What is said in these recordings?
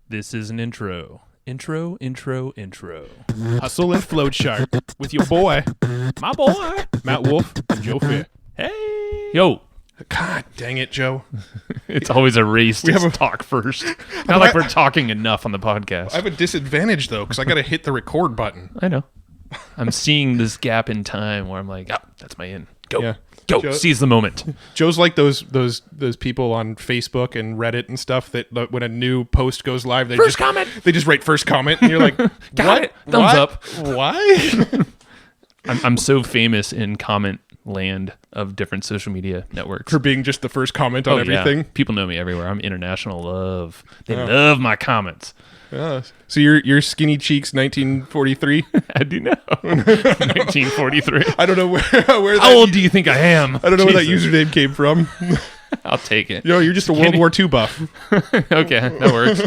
This is an intro. Intro. Hustle and Flowchart with your boy, My boy. Matt Wolf and Joe Fier. Hey. Yo. God dang it, Joe. It's always a race to talk first. Not like we're talking enough on the podcast. I have a disadvantage, though, because I got to hit the record button. I know. I'm seeing this gap in time where I'm like, that's my in. Go. Yeah. Go. Joe, Seize the moment. Joe's like those people on Facebook and Reddit and stuff that when a new post goes live, they First comment. They just write first comment, and you're like, Got what? it. Thumbs up. Why? I'm so famous in comment land of different social media networks. For being just the first comment on everything? Yeah. People know me everywhere. I'm international love. They love my comments. So you're Skinny Cheeks 1943? I do know. 1943. I don't know where that, How old do you think I am? I don't know where that username came from. I'll take it. You're just a World War II buff. Okay, that works.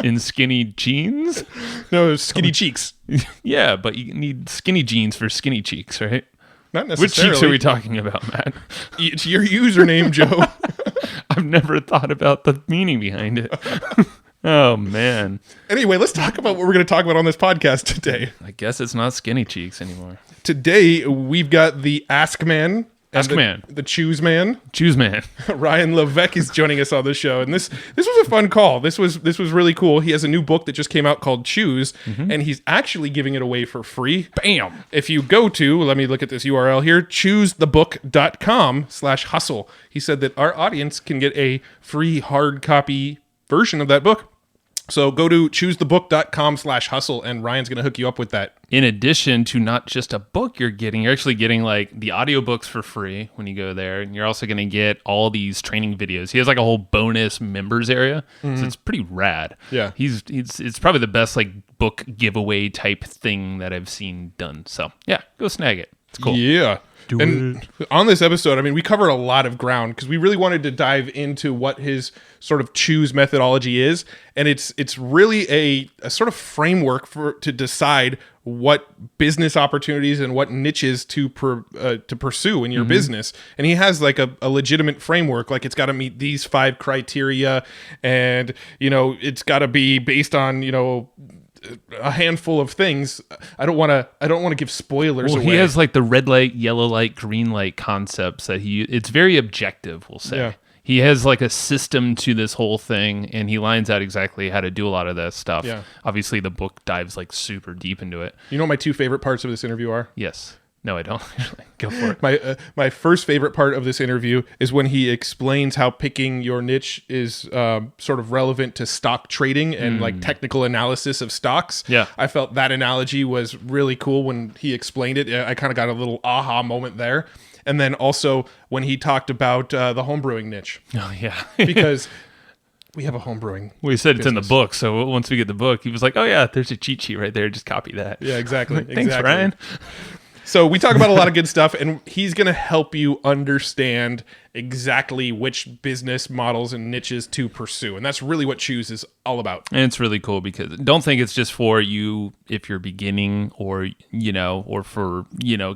In skinny jeans? No, Skinny Cheeks. Yeah, but you need skinny jeans for skinny cheeks, right? Not Which necessarily. cheeks are we talking about, Matt? It's your username, Joe. I've never thought about the meaning behind it. Oh, man. Anyway, let's talk about what we're going to talk about on this podcast today. I guess it's not skinny cheeks anymore. Today, we've got the Ask Man. Ask Man. The Choose Man. Choose Man. Ryan Levesque is joining us on the show. And this was a fun call. This was really cool. He has a new book that just came out called Choose, and he's actually giving it away for free. Bam. If you go to, let me look at this URL here, choosethebook.com/hustle. He said that our audience can get a free hard copy version of that book. So go to choosethebook.com/hustle, and Ryan's going to hook you up with that. In addition to not just a book you're actually getting like the audiobooks for free when you go there. And you're also going to get all these training videos. He has like a whole bonus members area. So it's pretty rad. Yeah. It's probably the best like book giveaway type thing that I've seen done. So yeah, go snag it. It's cool. Yeah. On this episode, I mean, we covered a lot of ground because we really wanted to dive into what his sort of choose methodology is. And it's really a sort of framework to decide what business opportunities and what niches to pursue in your business. And he has like a legitimate framework, like it's got to meet these 5 criteria, and, it's got to be based on, a handful of things. I don't want to give spoilers away. He has like the red light, yellow light, green light concepts that it's very objective, we'll say. Yeah. He has like a system to this whole thing, and he lines out exactly how to do a lot of that stuff. Yeah. Obviously the book dives like super deep into it. You know what my 2 favorite parts of this interview are? Yes. No, I don't. Go for it. My first favorite part of this interview is when he explains how picking your niche is sort of relevant to stock trading and like technical analysis of stocks. Yeah. I felt that analogy was really cool when he explained it. I kind of got a little aha moment there. And then also when he talked about the homebrewing niche. Oh, yeah. Because we have a homebrewing We said it's business. in the book, so once we get the book, he was like, oh, yeah, there's a cheat sheet right there. Just copy that. Yeah, exactly. Thanks, Ryan. So we talk about a lot of good stuff, and he's going to help you understand exactly which business models and niches to pursue. And that's really what Choose is all about. And it's really cool because don't think it's just for you if you're beginning or for,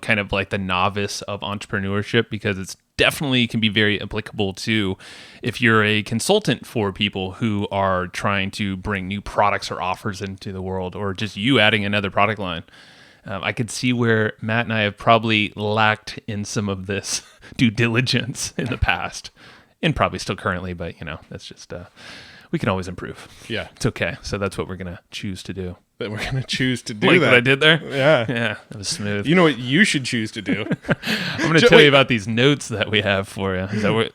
kind of like the novice of entrepreneurship, because it's definitely can be very applicable to if you're a consultant for people who are trying to bring new products or offers into the world, or just you adding another product line. I could see where Matt and I have probably lacked in some of this due diligence in the past, and probably still currently, but that's just, we can always improve. Yeah. It's okay. So that's what we're going to choose to do. That we're going to choose to do like that. What I did there? Yeah. Yeah, that was smooth. You know what you should choose to do? I'm going to tell you about these notes that we have for you.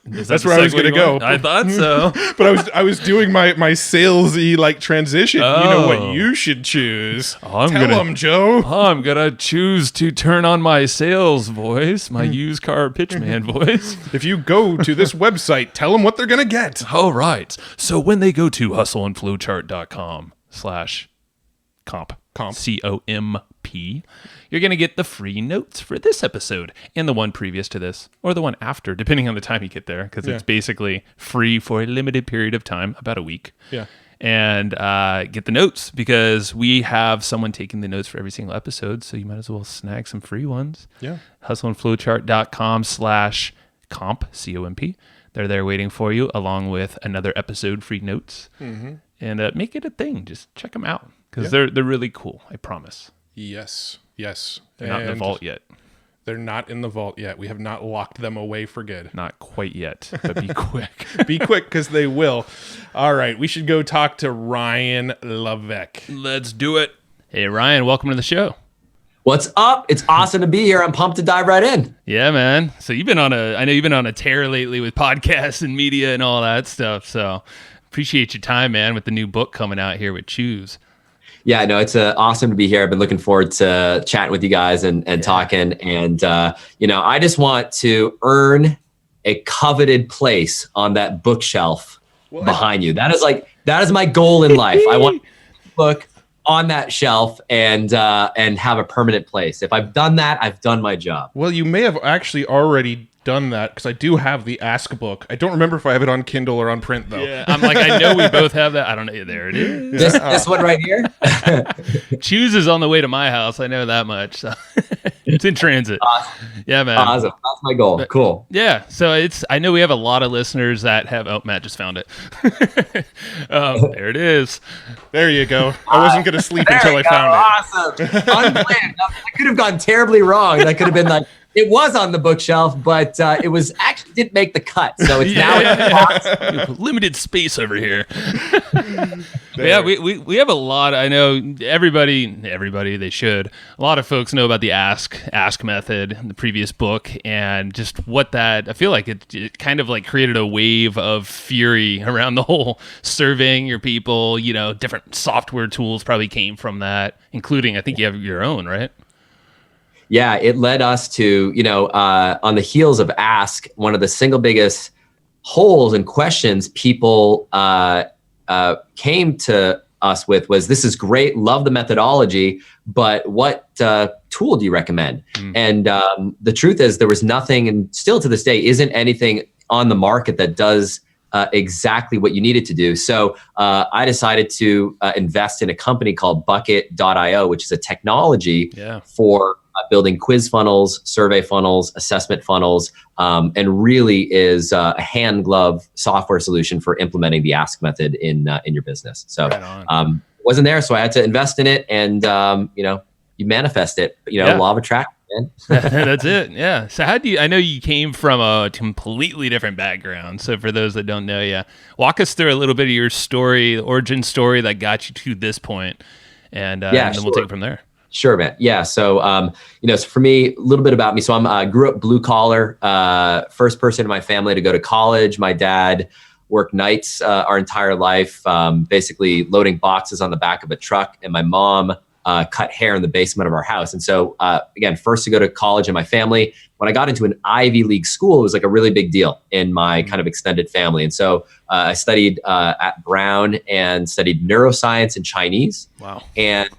That's where I was going to go. I thought so. But I was doing my salesy like transition. Oh. You know what you should choose? Tell them, Joe. I'm going to choose to turn on my sales voice, my used car pitchman voice. If you go to this website, tell them what they're going to get. All right. So when they go to hustleandflowchart.com/comp, C-O-M-P, you're going to get the free notes for this episode and the one previous to this, or the one after, depending on the time you get there, because it's basically free for a limited period of time, about a week. Yeah. And get the notes, because we have someone taking the notes for every single episode, so you might as well snag some free ones. Yeah. Hustleandflowchart.com/comp, C-O-M-P. They're there waiting for you, along with another episode, free notes, and make it a thing. Just check them out because they're really cool. I promise. Yes. They're not in the vault yet. They're not in the vault yet. We have not locked them away for good. Not quite yet, but be quick. Be quick because they will. All right, we should go talk to Ryan Levesque. Let's do it. Hey, Ryan, welcome to the show. What's up? It's awesome to be here. I'm pumped to dive right in. Yeah, man. So I know you've been on a tear lately with podcasts and media and all that stuff. So appreciate your time, man, with the new book coming out here with Choose. Yeah, no, it's awesome to be here. I've been looking forward to chatting with you guys and talking. And, I just want to earn a coveted place on that bookshelf behind you. That is my goal in life. I want a book on that shelf and have a permanent place. If I've done that, I've done my job. Well, you may have actually already done that because I do have the Ask book. I don't remember if I have it on Kindle or on print though. Yeah, I'm like, I know we both have that. I don't know. There it is. This one right here. Choose is on the way to my house. I know that much. So it's in transit. Awesome. Yeah, man. Awesome. That's my goal. Cool. Yeah. So I know we have a lot of listeners that have. Oh, Matt just found it. There it is. There you go. I wasn't going to sleep until I found it. Awesome. Unplanned. That could have gone terribly wrong. That could have been like, it was on the bookshelf, but it was actually didn't make the cut. So it's now in the box. Limited space over here. Yeah, we have a lot. I know everybody, they should. A lot of folks know about the ask method in the previous book, and just what that, I feel like it kind of like created a wave of fury around the whole surveying your people. Different software tools probably came from that, including, I think you have your own, right? Yeah, it led us to, on the heels of Ask, one of the single biggest holes and questions people came to us with was, this is great, love the methodology, but what tool do you recommend? And the truth is there was nothing, and still to this day isn't anything on the market that does exactly what you needed to do. So I decided to invest in a company called Bucket.io, which is a technology for building quiz funnels, survey funnels, assessment funnels, and really is a hand glove software solution for implementing the Ask method in your business. So wasn't there, so I had to invest in it, and you manifest it. Law of attraction. Man. That's it. Yeah. So I know you came from a completely different background. So for those that don't know you, walk us through a little bit of your story, the origin story that got you to this point, and then we'll take it from there. Sure, man. Yeah. So, so for me, a little bit about me. So I grew up blue collar, first person in my family to go to college. My dad worked nights our entire life, basically loading boxes on the back of a truck. And my mom cut hair in the basement of our house. And so, again, first to go to college in my family. When I got into an Ivy League school, it was like a really big deal in my kind of extended family. And so I studied at Brown and studied neuroscience and Chinese. Wow. And,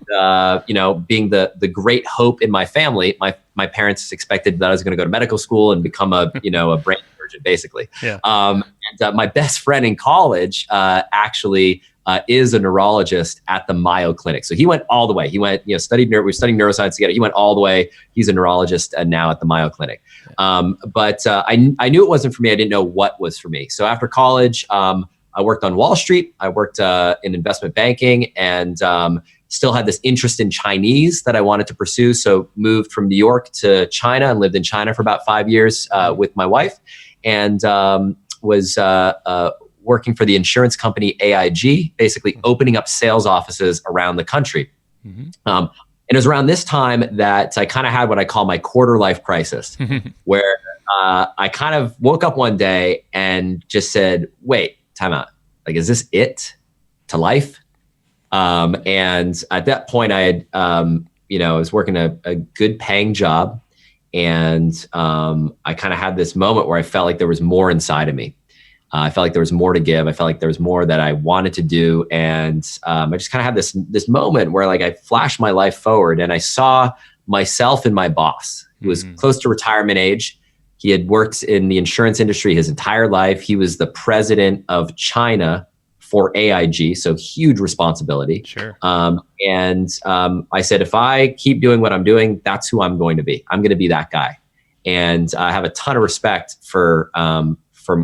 being the great hope in my family, my parents expected that I was going to go to medical school and become a brain surgeon, basically. Yeah. And my best friend in college actually is a neurologist at the Mayo Clinic. So he went all the way. He went, we were studying neuroscience together. He went all the way. He's a neurologist now at the Mayo Clinic. But I knew it wasn't for me. I didn't know what was for me. So after college, I worked on Wall Street. I worked in investment banking, and still had this interest in Chinese that I wanted to pursue. So moved from New York to China and lived in China for about 5 years with my wife, and was working for the insurance company AIG, basically opening up sales offices around the country. And it was around this time that I kind of had what I call my quarter life crisis, where I kind of woke up one day and just said, wait, time out. Like, is this it to life? And at that point I had, I was working a good paying job, and I kind of had this moment where I felt like there was more inside of me. I felt like there was more to give. I felt like there was more that I wanted to do. And I just kind of had this moment where like I flashed my life forward, and I saw myself and my boss, who was close to retirement age. He had worked in the insurance industry his entire life. He was the president of China for AIG, so huge responsibility. Sure. And I said, if I keep doing what I'm doing, that's who I'm going to be. I'm going to be that guy. And I have a ton of respect for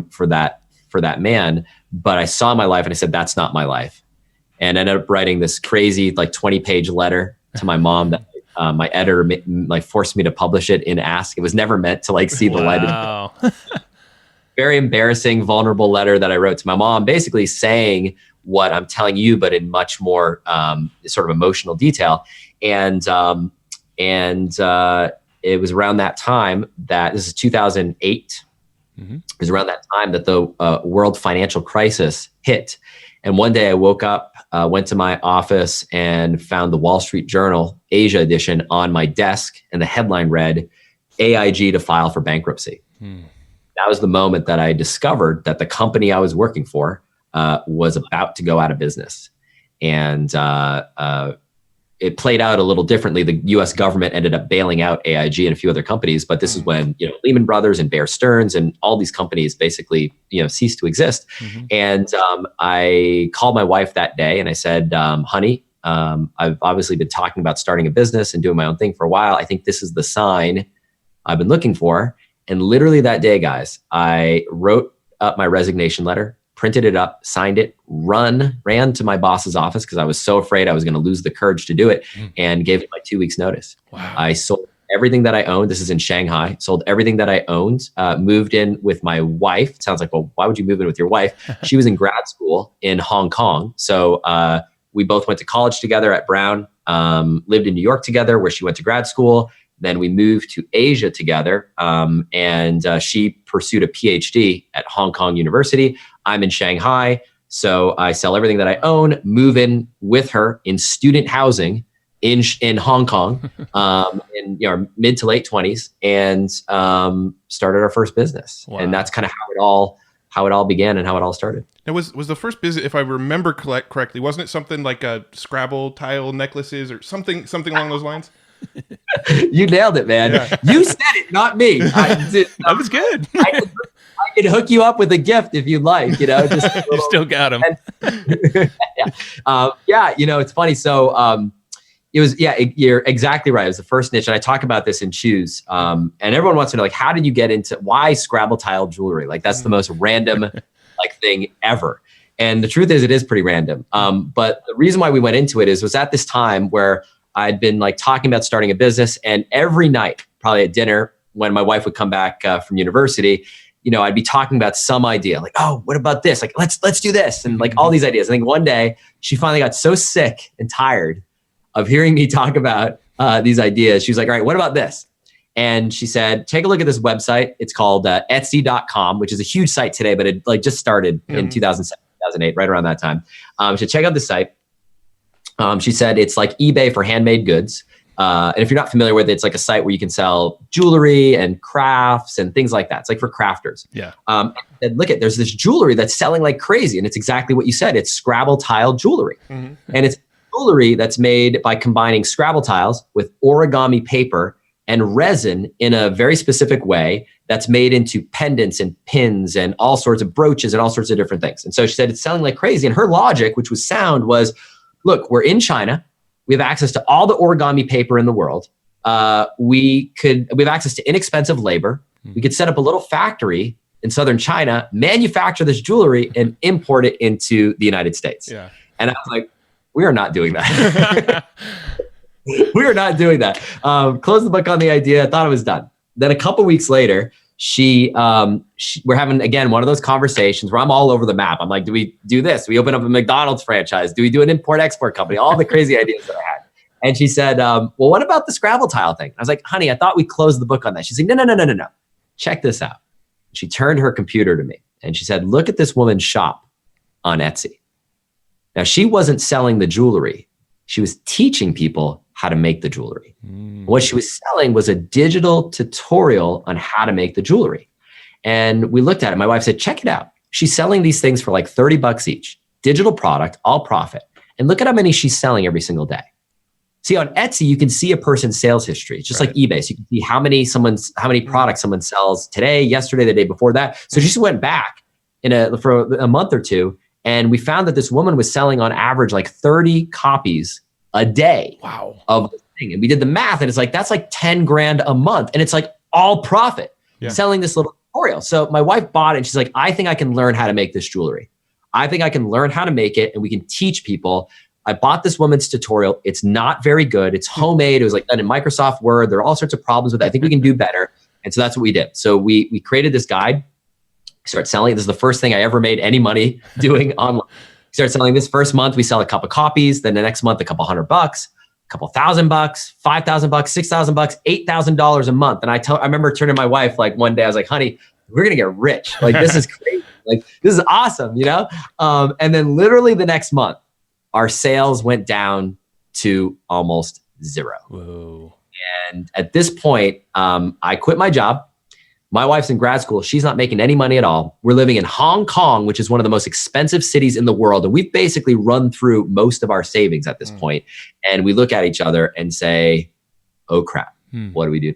for that man. But I saw my life and I said, that's not my life. And I ended up writing this crazy, like 20-page letter to my mom that my editor like forced me to publish it in Ask. It was never meant to like see the light of day. Very embarrassing, vulnerable letter that I wrote to my mom, basically saying what I'm telling you, but in much more sort of emotional detail. And it was around that time that this is 2008. Mm-hmm. It was around that time that the world financial crisis hit. And one day I woke up, went to my office and found the Wall Street Journal Asia edition on my desk. And the headline read, AIG to file for bankruptcy. That was the moment that I discovered that the company I was working for was about to go out of business. And it played out a little differently. The U.S. government ended up bailing out AIG and a few other companies, but this is when Lehman Brothers and Bear Stearns and all these companies basically ceased to exist. Mm-hmm. And I called my wife that day and I said, "Honey, I've obviously been talking about starting a business and doing my own thing for a while. I think this is the sign I've been looking for." And literally that day, guys, I wrote up my resignation letter, printed it up, signed it, ran to my boss's office because I was so afraid I was going to lose the courage to do it, and gave it my 2 weeks notice. Wow. I sold everything that I owned. This is in Shanghai. Sold everything that I owned, moved in with my wife. It sounds like, well, why would you move in with your wife? She was in grad school in Hong Kong. So we both went to college together at Brown, lived in New York together where she went to grad school. Then we moved to Asia together, and she pursued a PhD at Hong Kong University. I'm in Shanghai, so I sell everything that I own, move in with her in student housing in Hong Kong, in our mid to late 20s, and started our first business. Wow. And that's kind of how it all began and how it all started. Now, was the first business, if I remember correctly, wasn't it something like a Scrabble tile necklaces or something along those lines? You nailed it, man. Yeah. You said it, not me. That was good. I could hook you up with a gift if you'd like. You still got him. It's funny. So it was, you're exactly right. It was the first niche, and I talk about this in Choose. And everyone wants to know, like, how did you get into why Scrabble tile jewelry? Like, that's the most random thing ever. And the truth is, it is pretty random. But the reason why we went into it was at this time where I'd been talking about starting a business, and every night, probably at dinner, when my wife would come back from university, I'd be talking about some idea, like, oh, what about this? Like, let's do this, and all these ideas. I think one day she finally got so sick and tired of hearing me talk about these ideas. She was like, all right, what about this? And she said, take a look at this website. It's called Etsy.com, which is a huge site today, but it just started in 2007, 2008, right around that time. So check out the site. She said it's like eBay for handmade goods. And if you're not familiar with it, it's like a site where you can sell jewelry and crafts and things like that. It's like for crafters. Yeah. And there's this jewelry that's selling like crazy. And it's exactly what you said. It's Scrabble tile jewelry. Mm-hmm. And it's jewelry that's made by combining Scrabble tiles with origami paper and resin in a very specific way that's made into pendants and pins and all sorts of brooches and all sorts of different things. And so she said it's selling like crazy. And her logic, which was sound, was, look, we're in China. We have access to all the origami paper in the world. We have access to inexpensive labor. We could set up a little factory in southern China, manufacture this jewelry, and import it into the United States. Yeah. And I was like, we are not doing that. We are not doing that. Closed the book on the idea. I thought it was done. Then a couple weeks later, we're having, again, one of those conversations where I'm all over the map. I'm like, do we do this? Do we open up a McDonald's franchise? Do we do an import-export company? All the crazy ideas that I had. And she said, well, what about the Scrabble tile thing? I was like, honey, I thought we closed the book on that. She's like, no. Check this out. She turned her computer to me and she said, look at this woman's shop on Etsy. Now, she wasn't selling the jewelry. She was teaching people how to make the jewelry. What she was selling was a digital tutorial on how to make the jewelry. And we looked at it. My wife said, check it out. She's selling these things for like $30 each. Digital product, all profit. And look at how many she's selling every single day. See, on Etsy, you can see a person's sales history. It's just like eBay. So you can see how many products someone sells today, yesterday, the day before that. So she just went back for a month or two, and we found that this woman was selling on average like 30 copies a day. Wow. Of the thing. And we did the math, and it's like, that's like 10 grand a month. And it's like all profit selling this little tutorial. So my wife bought it and she's like, I think I can learn how to make this jewelry. I think I can learn how to make it and we can teach people. I bought this woman's tutorial. It's not very good. It's homemade. It was like done in Microsoft Word. There are all sorts of problems with it. I think we can do better. And so that's what we did. So we created this guide, started selling it. This is the first thing I ever made any money doing online. Started selling this first month. We sell a couple copies. Then the next month, a couple $100, a couple $1,000, $5,000, $6,000, $8,000 a month. And I remember turning to my wife like one day, I was like, honey, we're going to get rich. Like, this is crazy. Like, this is awesome, you know? And then literally the next month, our sales went down to almost zero. Whoa. And at this point, I quit my job. My wife's in grad school. She's not making any money at all. We're living in Hong Kong, which is one of the most expensive cities in the world. And we've basically run through most of our savings at this point. And we look at each other and say, oh crap, what do we do?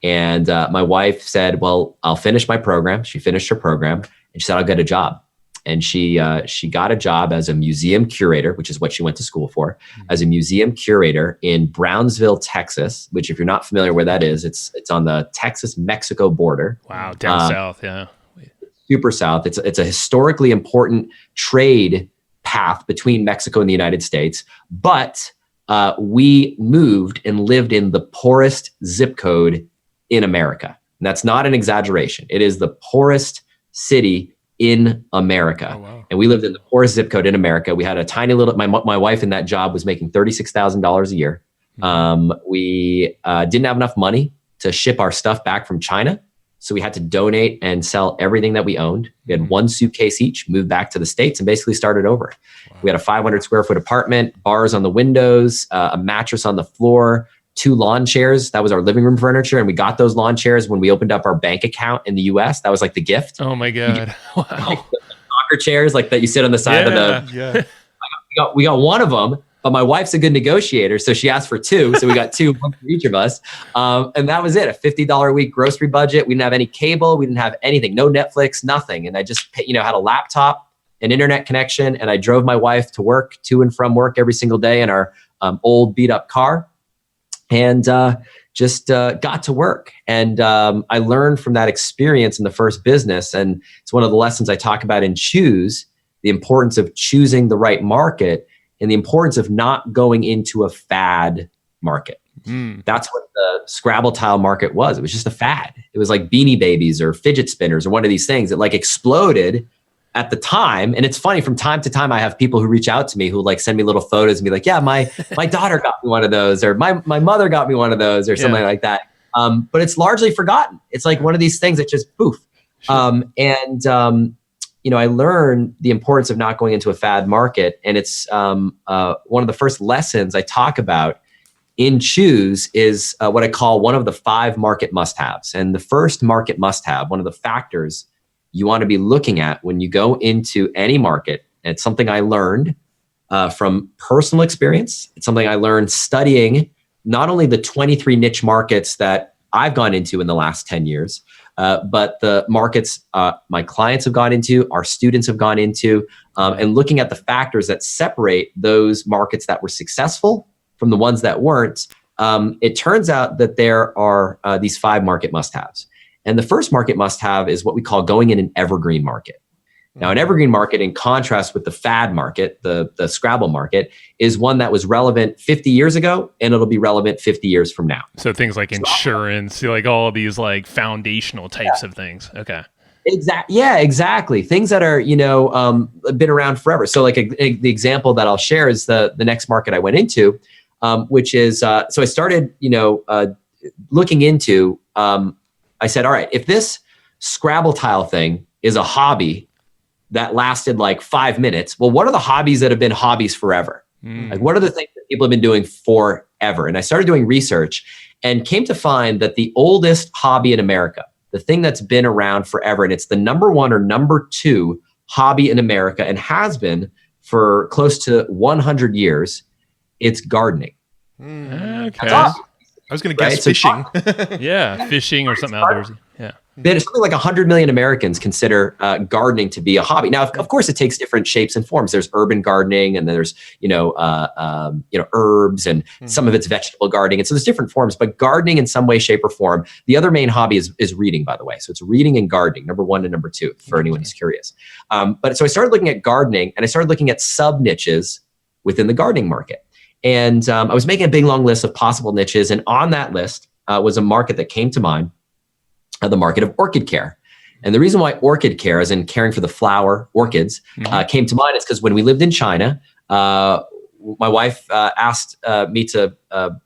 And my wife said, well, I'll finish my program. She finished her program and she said, I'll get a job. And she got a job as a museum curator, which is what she went to school for, as a museum curator in Brownsville, Texas, which if you're not familiar where that is, it's on the Texas-Mexico border. Wow, down south, yeah. Super south. It's a historically important trade path between Mexico and the United States. But we moved and lived in the poorest zip code in America. And that's not an exaggeration. It is the poorest city in America. Oh, wow. And we lived in the poorest zip code in America. We had a tiny little, my wife in that job was making $36,000 a year. We didn't have enough money to ship our stuff back from China. So we had to donate and sell everything that we owned. We had one suitcase each, moved back to the States and basically started over. Wow. We had a 500 square foot apartment, bars on the windows, a mattress on the floor, 2 lawn chairs. That was our living room furniture. And we got those lawn chairs when we opened up our bank account in the US. That was like the gift. Oh my God. Wow. Like the soccer chairs, like that you sit on the side of the, we got one of them, but my wife's a good negotiator. So she asked for 2. So we got 2, one for each of us. And that was it. A $50 a week grocery budget. We didn't have any cable. We didn't have anything, no Netflix, nothing. And I just, had a laptop, an internet connection. And I drove my wife to work, to and from work every single day in our old beat up car. And just got to work. And I learned from that experience in the first business. And it's one of the lessons I talk about in Choose, the importance of choosing the right market and the importance of not going into a fad market. That's what the Scrabble tile market was. It was just a fad. It was like Beanie Babies or fidget spinners or one of these things that like exploded at the time. And it's funny, from time to time, I have people who reach out to me who like send me little photos and be like, yeah, my daughter got me one of those, or my mother got me one of those, or something like that. But it's largely forgotten. It's like one of these things that just poof. Sure. I learned the importance of not going into a fad market. And it's one of the first lessons I talk about in Choose is what I call one of the 5 market must-haves. And the first market must-have, one of the factors you want to be looking at when you go into any market. And it's something I learned from personal experience. It's something I learned studying not only the 23 niche markets that I've gone into in the last 10 years, but the markets my clients have gone into, our students have gone into, and looking at the factors that separate those markets that were successful from the ones that weren't. It turns out that there are these 5 market must-haves. And the first market must-have is what we call going in an evergreen market. Now, an evergreen market, in contrast with the fad market, the Scrabble market, is one that was relevant 50 years ago, and it'll be relevant 50 years from now. So things like insurance, like all these like foundational types of things. Okay. Exactly. Things that are, been around forever. So like the example that I'll share is the next market I went into, which is, so I started, looking into, I said, all right, if this Scrabble tile thing is a hobby that lasted like 5 minutes, well, what are the hobbies that have been hobbies forever? Like, what are the things that people have been doing forever? And I started doing research and came to find that the oldest hobby in America, the thing that's been around forever, and it's the number 1 or number 2 hobby in America and has been for close to 100 years, it's gardening. Okay. I was going to guess fishing. Yeah, fishing or something outdoorsy. Yeah. That something like 100 million Americans consider gardening to be a hobby. Now, of course, it takes different shapes and forms. There's urban gardening, and then there's herbs, and some of it's vegetable gardening, and so there's different forms. But gardening, in some way, shape, or form. The other main hobby is reading, by the way. So it's reading and gardening, number 1 and number 2, for anyone who's curious. But so I started looking at gardening, and I started looking at sub niches within the gardening market. And I was making a big long list of possible niches, and on that list was a market that came to mind. The market of orchid care. And the reason why orchid care, as in caring for the flower, orchids, came to mind is because when we lived in China, my wife asked me to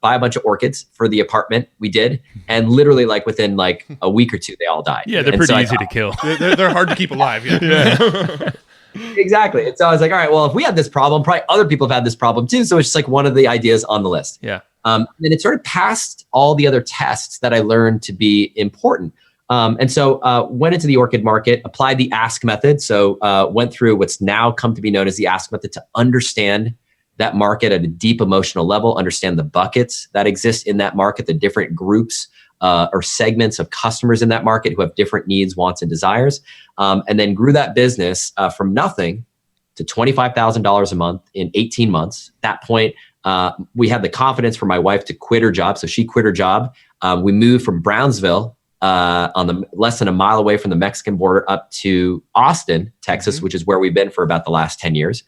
buy a bunch of orchids for the apartment. We did. And literally within a week or two, they all died. Yeah, they're pretty easy to kill. They're hard to keep alive. Yeah. Exactly. And so I was like, all right, well, if we had this problem, probably other people have had this problem too. So it's just one of the ideas on the list. Yeah. And it sort of passed all the other tests that I learned to be important. And so went into the orchid market, applied the ask method. So went through what's now come to be known as the ask method to understand that market at a deep emotional level, understand the buckets that exist in that market, the different groups or segments of customers in that market who have different needs, wants, and desires, and then grew that business from nothing to $25,000 a month in 18 months. At that point, we had the confidence for my wife to quit her job. So she quit her job. We moved from Brownsville, less than a mile away from the Mexican border, up to Austin, Texas, which is where we've been for about the last 10 years.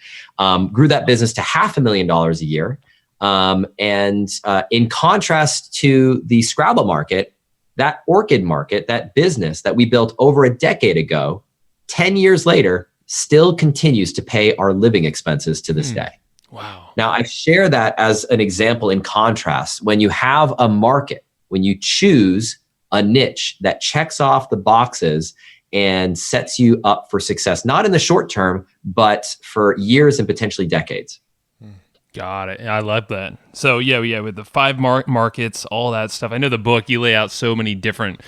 Grew that business to $500,000 a year. And in contrast to the Scrabble market, that orchid market, that business that we built over a decade ago, 10 years later, still continues to pay our living expenses to this day. Wow. Now, I share that as an example in contrast. When you have a market, when you choose a niche that checks off the boxes and sets you up for success, not in the short term, but for years and potentially decades. Got it. I love that. So yeah, with the 5 markets, all that stuff. I know the book, you lay out so many different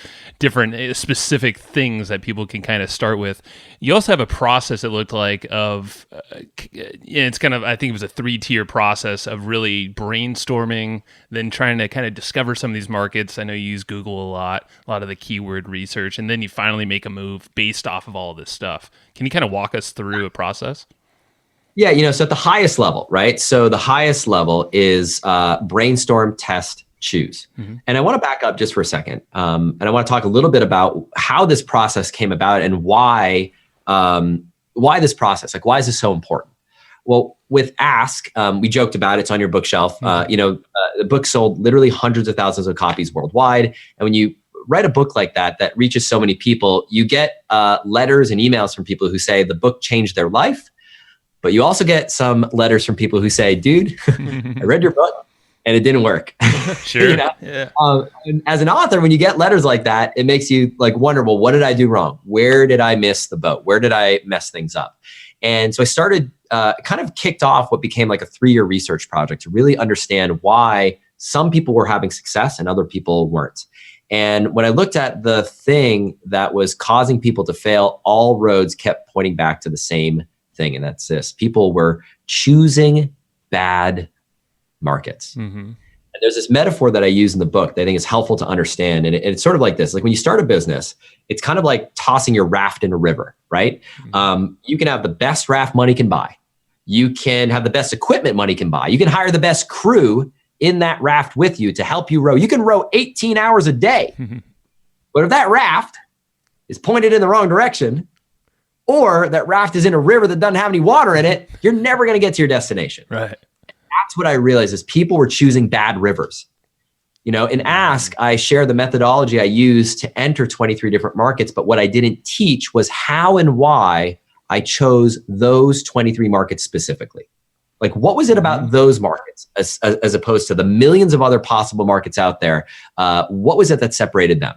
specific things that people can kind of start with. You also have a process, it looked like, of it's kind of, I think it was a 3-tier process of really brainstorming, then trying to kind of discover some of these markets. I know you use Google a lot of the keyword research, and then you finally make a move based off of all of this stuff. Can you kind of walk us through a process? Yeah, so at the highest level, right? So the highest level is brainstorm, test, choose. And I want to back up just for a second. And I want to talk a little bit about how this process came about and why this process, why is this so important? Well, with Ask, we joked about it. It's on your bookshelf. The book sold literally hundreds of thousands of copies worldwide. And when you write a book like that reaches so many people, you get letters and emails from people who say the book changed their life. But you also get some letters from people who say, dude, I read your book and it didn't work. Sure. Yeah. And as an author, when you get letters like that, it makes you wonder, well, what did I do wrong? Where did I miss the boat? Where did I mess things up? And so I started, kind of kicked off what became like a 3-year research project to really understand why some people were having success and other people weren't. And when I looked at the thing that was causing people to fail, all roads kept pointing back to the same thing, and that's this: people were choosing bad markets. And there's this metaphor that I use in the book that I think is helpful to understand, and it's sort of like this: when you start a business, it's kind of like tossing your raft in a river, right? You can have the best raft money can buy, you can have the best equipment money can buy, you can hire the best crew in that raft with you to help you row. You can row 18 hours a day, but if that raft is pointed in the wrong direction, or that raft is in a river that doesn't have any water in it, you're never going to get to your destination. Right. That's what I realized is people were choosing bad rivers. In Ask, I share the methodology I used to enter 23 different markets, but what I didn't teach was how and why I chose those 23 markets specifically. What was it about those markets as opposed to the millions of other possible markets out there? What was it that separated them?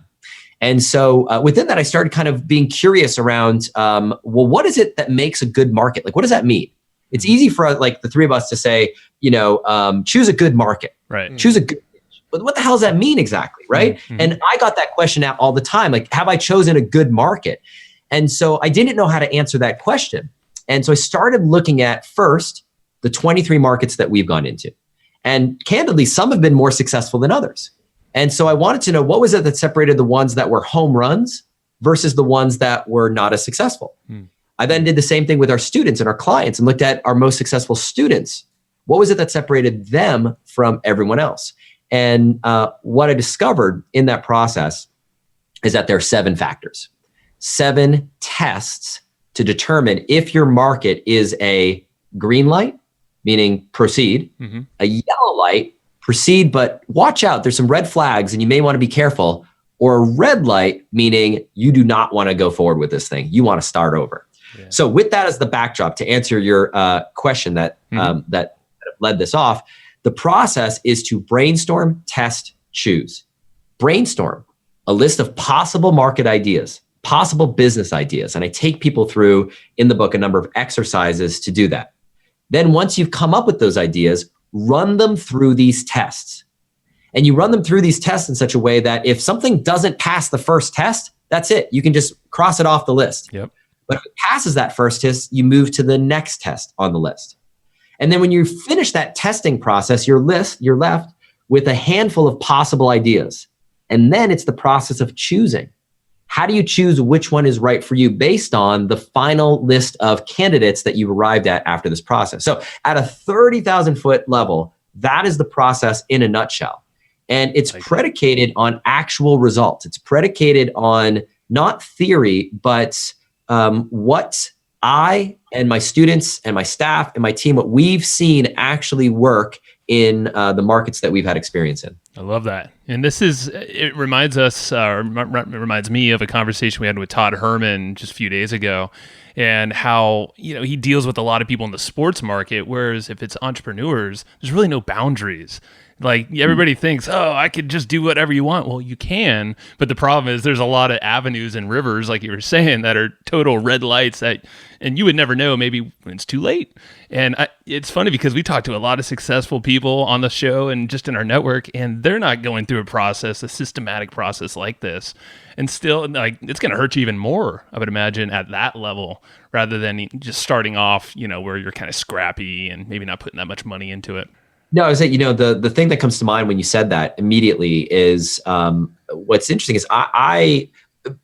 And so within that, I started kind of being curious around, well, what is it that makes a good market? What does that mean? It's easy for the 3 of us to say, choose a good market, right? Choose a good niche. But what the hell does that mean exactly, right? And I got that question out all the time. Have I chosen a good market? And so I didn't know how to answer that question. And so I started looking at first the 23 markets that we've gone into. And candidly, some have been more successful than others. And so I wanted to know what was it that separated the ones that were home runs versus the ones that were not as successful. I then did the same thing with our students and our clients and looked at our most successful students. What was it that separated them from everyone else? And what I discovered in that process is that there are 7 factors, 7 tests to determine if your market is a green light, meaning proceed, a yellow light, proceed, but watch out, there's some red flags and you may want to be careful, or a red light, meaning you do not want to go forward with this thing. You want to start over. Yeah. So with that as the backdrop, to answer your question that led this off, the process is to brainstorm, test, choose. Brainstorm a list of possible market ideas, possible business ideas. And I take people through in the book a number of exercises to do that. Then once you've come up with those ideas, run them through these tests. And you run them through these tests in such a way that if something doesn't pass the first test, that's it. You can just cross it off the list. Yep. But if it passes that first test, you move to the next test on the list. And then when you finish that testing process, you're left with a handful of possible ideas. And then it's the process of choosing. How do you choose which one is right for you based on the final list of candidates that you've arrived at after this process? So at a 30,000 foot level, that is the process in a nutshell. And it's predicated on actual results. It's predicated on not theory, but what I and my students and my staff and my team, what we've seen actually work in the markets that we've had experience in. I love that. And it reminds us, reminds me of a conversation we had with Todd Herman just a few days ago, and how, he deals with a lot of people in the sports market, whereas if it's entrepreneurs, there's really no boundaries. Like everybody thinks, I could just do whatever you want. Well, you can, but the problem is there's a lot of avenues and rivers, like you were saying, that are total red lights and you would never know maybe when it's too late. And it's funny because we talk to a lot of successful people on the show and just in our network, and they're not going through a systematic process like this. And still, it's going to hurt you even more, I would imagine, at that level, rather than just starting off, where you're kind of scrappy and maybe not putting that much money into it. No, I was saying, the thing that comes to mind when you said that immediately is what's interesting is I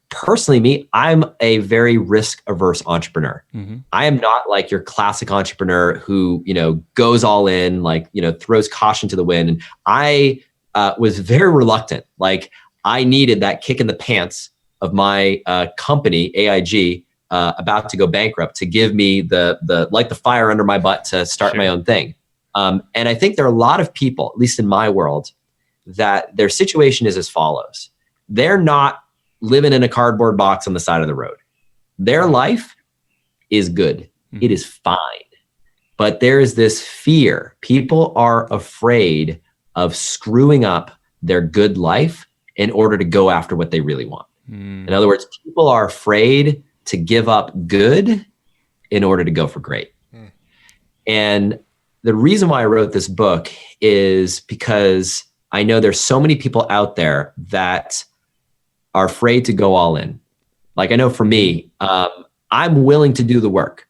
personally, I'm a very risk averse entrepreneur. I am not like your classic entrepreneur who, goes all in, throws caution to the wind. And I was very reluctant. I needed that kick in the pants of my company, AIG, about to go bankrupt to give me the fire under my butt to start my own thing. And I think there are a lot of people, at least in my world, that their situation is as follows. They're not living in a cardboard box on the side of the road. Their life is good. It is fine. But there is this fear. People are afraid of screwing up their good life in order to go after what they really want. In other words, people are afraid to give up good in order to go for great. And the reason why I wrote this book is because I know there's so many people out there that are afraid to go all in. I know for me, I'm willing to do the work.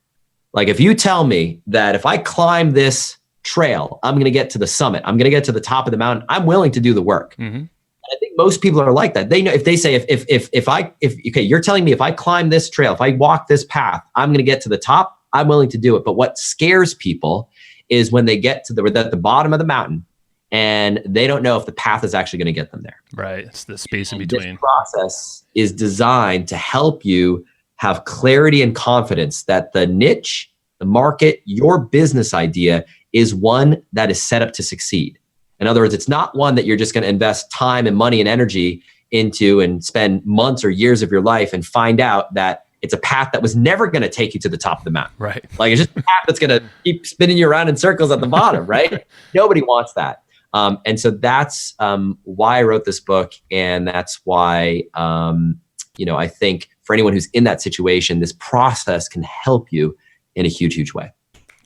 If you tell me that if I climb this trail, I'm going to get to the summit, I'm going to get to the top of the mountain, I'm willing to do the work. And I think most people are like that. They know if they say, okay, you're telling me if I climb this trail, if I walk this path, I'm going to get to the top, I'm willing to do it. But what scares people is when they get to the bottom of the mountain and they don't know if the path is actually going to get them there. Right. It's the space in between. This process is designed to help you have clarity and confidence that the niche, the market, your business idea is one that is set up to succeed. In other words, it's not one that you're just going to invest time and money and energy into and spend months or years of your life and find out that it's a path that was never going to take you to the top of the mountain. Right. It's just a path that's going to keep spinning you around in circles at the bottom, right? Nobody wants that. And so that's why I wrote this book. And that's why, I think for anyone who's in that situation, this process can help you in a huge, huge way.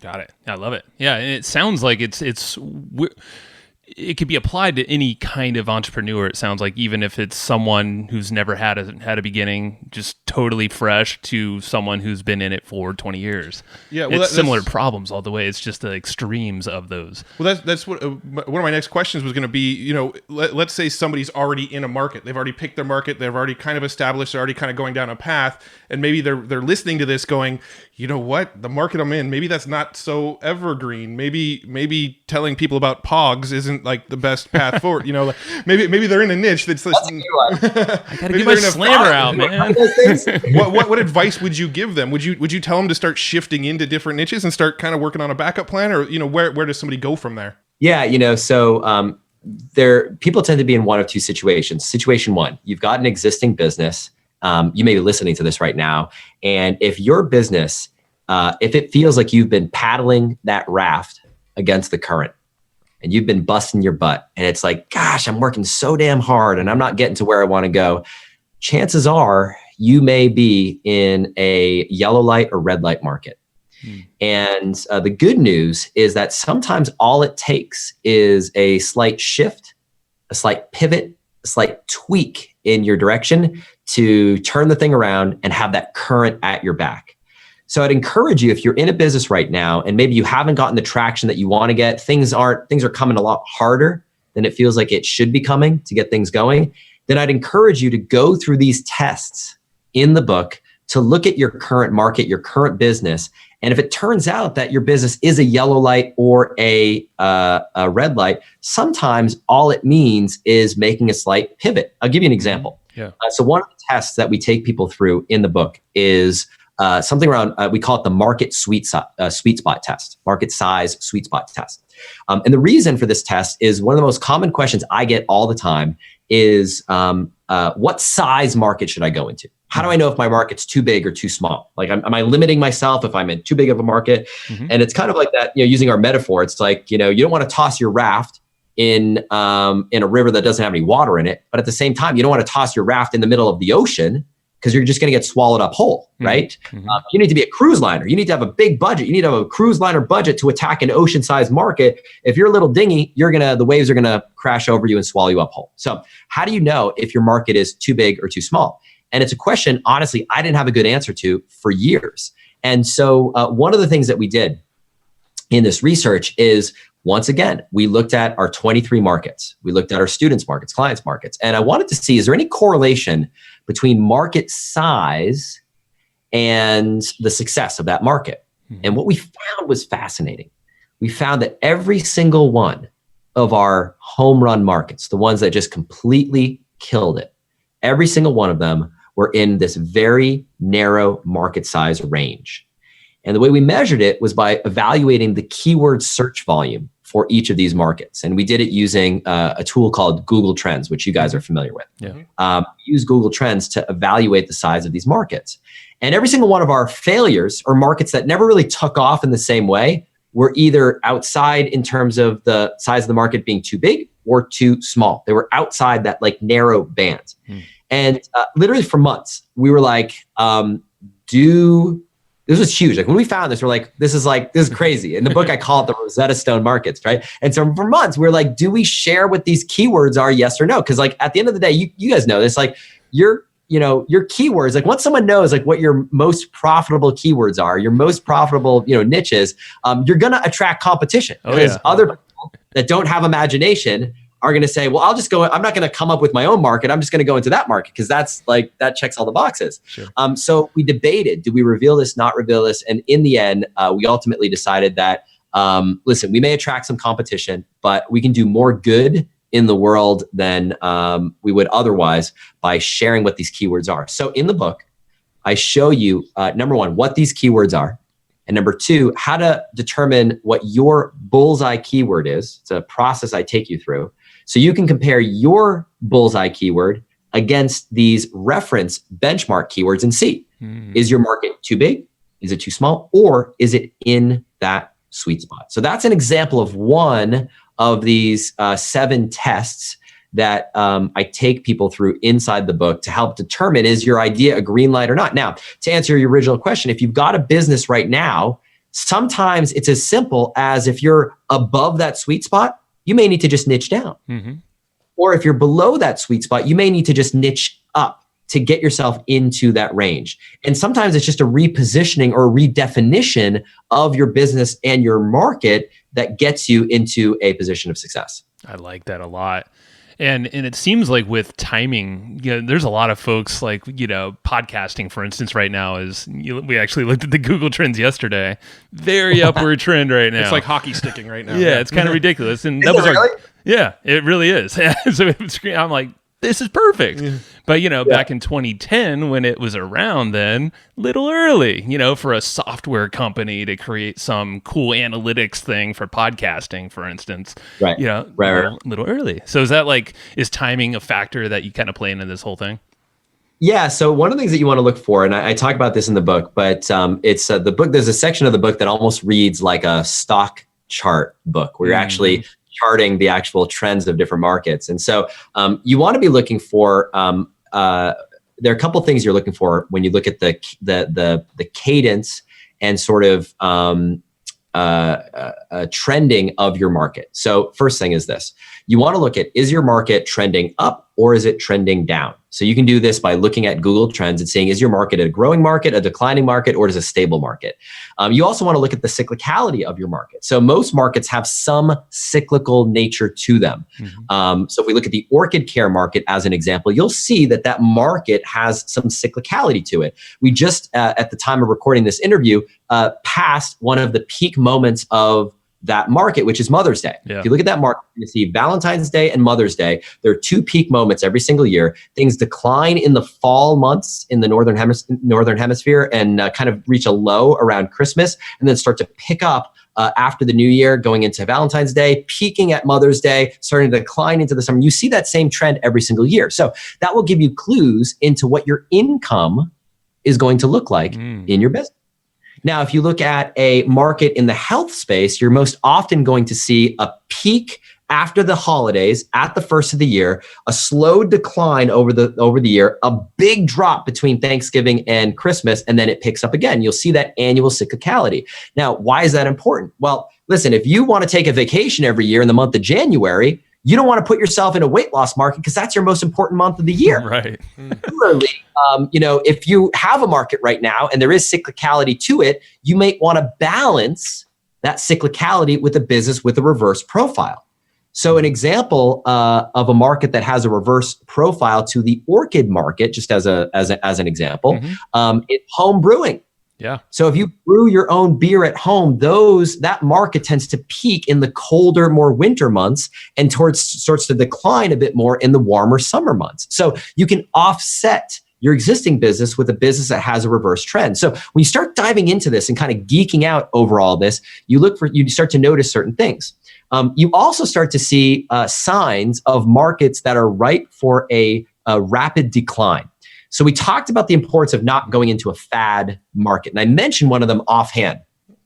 Got it. I love it. Yeah. And it sounds like it could be applied to any kind of entrepreneur. It sounds like, even if it's someone who's never had a beginning, just totally fresh, to someone who's been in it for 20 years. Yeah, well, it's similar problems all the way. It's just the extremes of those. Well, that's what one of my next questions was going to be. You know, let's say somebody's already in a market. They've already picked their market. They've already kind of established. They're already kind of going down a path, and maybe they're listening to this, going, you know what, the market I'm in, maybe that's not so evergreen. Maybe telling people about Pogs isn't like the best path forward. You know, like maybe they're in a niche that's. That's a good one. I gotta get my slammer out, man. What advice would you give them? Would you tell them to start shifting into different niches and start kind of working on a backup plan, or, you know, where does somebody go from there? Yeah, you know, so people tend to be in one of two situations. Situation one, you've got an existing business. You may be listening to this right now, and if your business, if it feels like you've been paddling that raft against the current, and you've been busting your butt, and it's like, gosh, I'm working so damn hard and I'm not getting to where I want to go, chances are you may be in a yellow light or red light market. And the good news is that sometimes all it takes is a slight shift, a slight pivot, a slight tweak in your direction to turn the thing around and have that current at your back. So I'd encourage you, if you're in a business right now and maybe you haven't gotten the traction that you want to get, things are coming a lot harder than it feels like it should be coming to get things going, then I'd encourage you to go through these tests in the book to look at your current market, your current business. And if it turns out that your business is a yellow light or a red light, sometimes all it means is making a slight pivot. I'll give you an example. Yeah. So one of the tests that we take people through in the book is something around, we call it the market sweet spot test, market size sweet spot test. And the reason for this test is one of the most common questions I get all the time is, what size market should I go into? How do I know if my market's too big or too small? Like, am I limiting myself if I'm in too big of a market? Mm-hmm. And it's kind of like that, you know, using our metaphor, it's like, you know, you don't want to toss your raft in a river that doesn't have any water in it. But at the same time, you don't want to toss your raft in the middle of the ocean, because you're just going to get swallowed up whole, right? Mm-hmm. You need to be a cruise liner. You need to have a big budget. You need to have a cruise liner budget to attack an ocean-sized market. If you're a little dinghy, the waves are going to crash over you and swallow you up whole. So how do you know if your market is too big or too small? And it's a question, honestly, I didn't have a good answer to for years. And so one of the things that we did in this research is, once again, we looked at our 23 markets. We looked at our students' markets, clients' markets. And I wanted to see, is there any correlation between market size and the success of that market? Mm-hmm. And what we found was fascinating. We found that every single one of our home run markets, the ones that just completely killed it, every single one of them were in this very narrow market size range. And the way we measured it was by evaluating the keyword search volume for each of these markets. And we did it using a tool called Google Trends, which you guys are familiar with. Yeah. Use Google Trends to evaluate the size of these markets. And every single one of our failures, or markets that never really took off in the same way, were either outside in terms of the size of the market being too big or too small. They were outside that like narrow band. And literally for months, we were like, this was huge. Like when we found this, we're like, this is crazy. In the book, I call it the Rosetta Stone markets, right? And so for months, we're like, do we share what these keywords are? Yes or no? Because like at the end of the day, you guys know this, like your keywords, like once someone knows like what your most profitable keywords are, your most profitable, niches, you're going to attract competition. Because other people that don't have imagination are going to say, well, I'll just go, I'm not going to come up with my own market. I'm just going to go into that market because that checks all the boxes. Sure. So we debated, do we reveal this, not reveal this? And in the end, we ultimately decided that, listen, we may attract some competition, but we can do more good in the world than we would otherwise by sharing what these keywords are. So in the book, I show you, number one, what these keywords are. And number two, how to determine what your bullseye keyword is. It's a process I take you through. So you can compare your bullseye keyword against these reference benchmark keywords and see, is your market too big? Is it too small? Or is it in that sweet spot? So that's an example of one of these 7 tests that I take people through inside the book to help determine, is your idea a green light or not? Now, to answer your original question, if you've got a business right now, sometimes it's as simple as if you're above that sweet spot, you may need to just niche down. Mm-hmm. Or if you're below that sweet spot, you may need to just niche up to get yourself into that range. And sometimes it's just a repositioning or redefinition of your business and your market that gets you into a position of success. I like that a lot. And it seems like with timing, there's a lot of folks like, podcasting, for instance, right now we actually looked at the Google Trends yesterday. Very upward trend right now. It's like hockey sticking right now. Yeah, it's kind of ridiculous. And Is it really? Yeah, it really is. So I'm like, this is perfect. Yeah. But, back in 2010, when it was around then, little early, for a software company to create some cool analytics thing for podcasting, for instance. Right. Little early. So is timing a factor that you kind of play into this whole thing? Yeah. So one of the things that you want to look for, and I talk about this in the book, but it's the book, there's a section of the book that almost reads like a stock chart book where you're actually charting the actual trends of different markets. And so you want to be looking for, there are a couple of things you're looking for when you look at the cadence and sort of trending of your market. So first thing is this, you want to look at, is your market trending up or is it trending down? So you can do this by looking at Google Trends and seeing, is your market a growing market, a declining market, or is it a stable market? You also want to look at the cyclicality of your market. So most markets have some cyclical nature to them. Mm-hmm. So if we look at the orchid care market as an example, you'll see that market has some cyclicality to it. We just, at the time of recording this interview, passed one of the peak moments of that market, which is Mother's Day. Yeah. If you look at that market, you see Valentine's Day and Mother's Day. There are two peak moments every single year. Things decline in the fall months in the northern hemisphere and kind of reach a low around Christmas, and then start to pick up after the new year, going into Valentine's Day, peaking at Mother's Day, starting to decline into the summer. You see that same trend every single year. So that will give you clues into what your income is going to look like in your business. Now, if you look at a market in the health space, you're most often going to see a peak after the holidays at the first of the year, a slow decline over the year, a big drop between Thanksgiving and Christmas, and then it picks up again. You'll see that annual cyclicality. Now, why is that important? Well, listen, if you want to take a vacation every year in the month of January, you don't want to put yourself in a weight loss market because that's your most important month of the year. Right. Similarly, if you have a market right now and there is cyclicality to it, you may want to balance that cyclicality with a business with a reverse profile. So an example of a market that has a reverse profile to the orchid market, just as an example, is home brewing. Yeah. So if you brew your own beer at home, that market tends to peak in the colder, more winter months and starts to decline a bit more in the warmer summer months. So you can offset your existing business with a business that has a reverse trend. So when you start diving into this and kind of geeking out over all this, you start to notice certain things. You also start to see signs of markets that are ripe for a rapid decline. So we talked about the importance of not going into a fad market. And I mentioned one of them offhand. If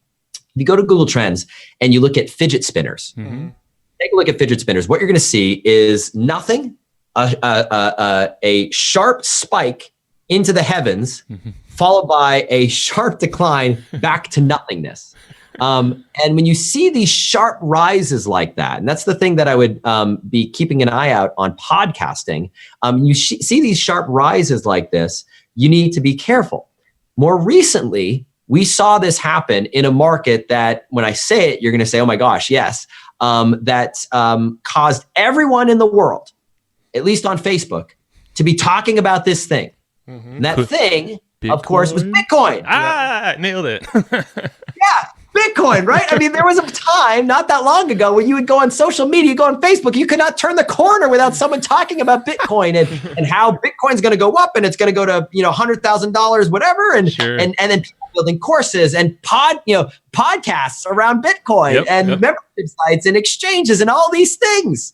you go to Google Trends and you look at fidget spinners, take a look at fidget spinners. What you're going to see is nothing, a sharp spike into the heavens, followed by a sharp decline back to nothingness. And when you see these sharp rises like that, and that's the thing that I would be keeping an eye out on podcasting, you see these sharp rises like this, you need to be careful. More recently, we saw this happen in a market that, when I say it, you're going to say, oh my gosh, yes, that caused everyone in the world, at least on Facebook, to be talking about this thing. And that thing, Bitcoin? Of course, was Bitcoin. Nailed it. Yeah. Bitcoin, right? I mean, there was a time not that long ago where you would go on social media, go on Facebook, you could not turn the corner without someone talking about Bitcoin and how Bitcoin's going to go up and it's going to go to, $100,000, whatever. And then people building courses and podcasts around Bitcoin and membership sites and exchanges and all these things.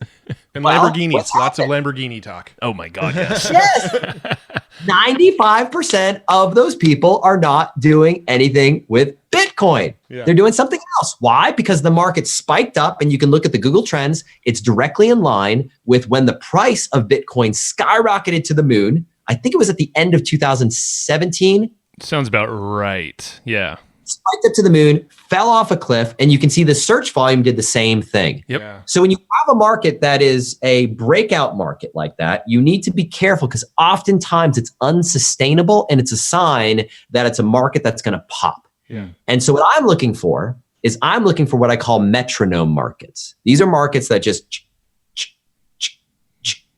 And Lamborghinis, lots of Lamborghini talk. Oh my God, yes. Yes. 95% of those people are not doing anything with Bitcoin. Yeah. They're doing something else. Why? Because the market spiked up, and you can look at the Google Trends. It's directly in line with when the price of Bitcoin skyrocketed to the moon. I think it was at the end of 2017. Sounds about right. Yeah. spiked up to the moon, fell off a cliff, and you can see the search volume did the same thing. Yep. Yeah. So when you have a market that is a breakout market like that, you need to be careful because oftentimes it's unsustainable and it's a sign that it's a market that's going to pop. Yeah. And so what I'm looking for is what I call metronome markets. These are markets that just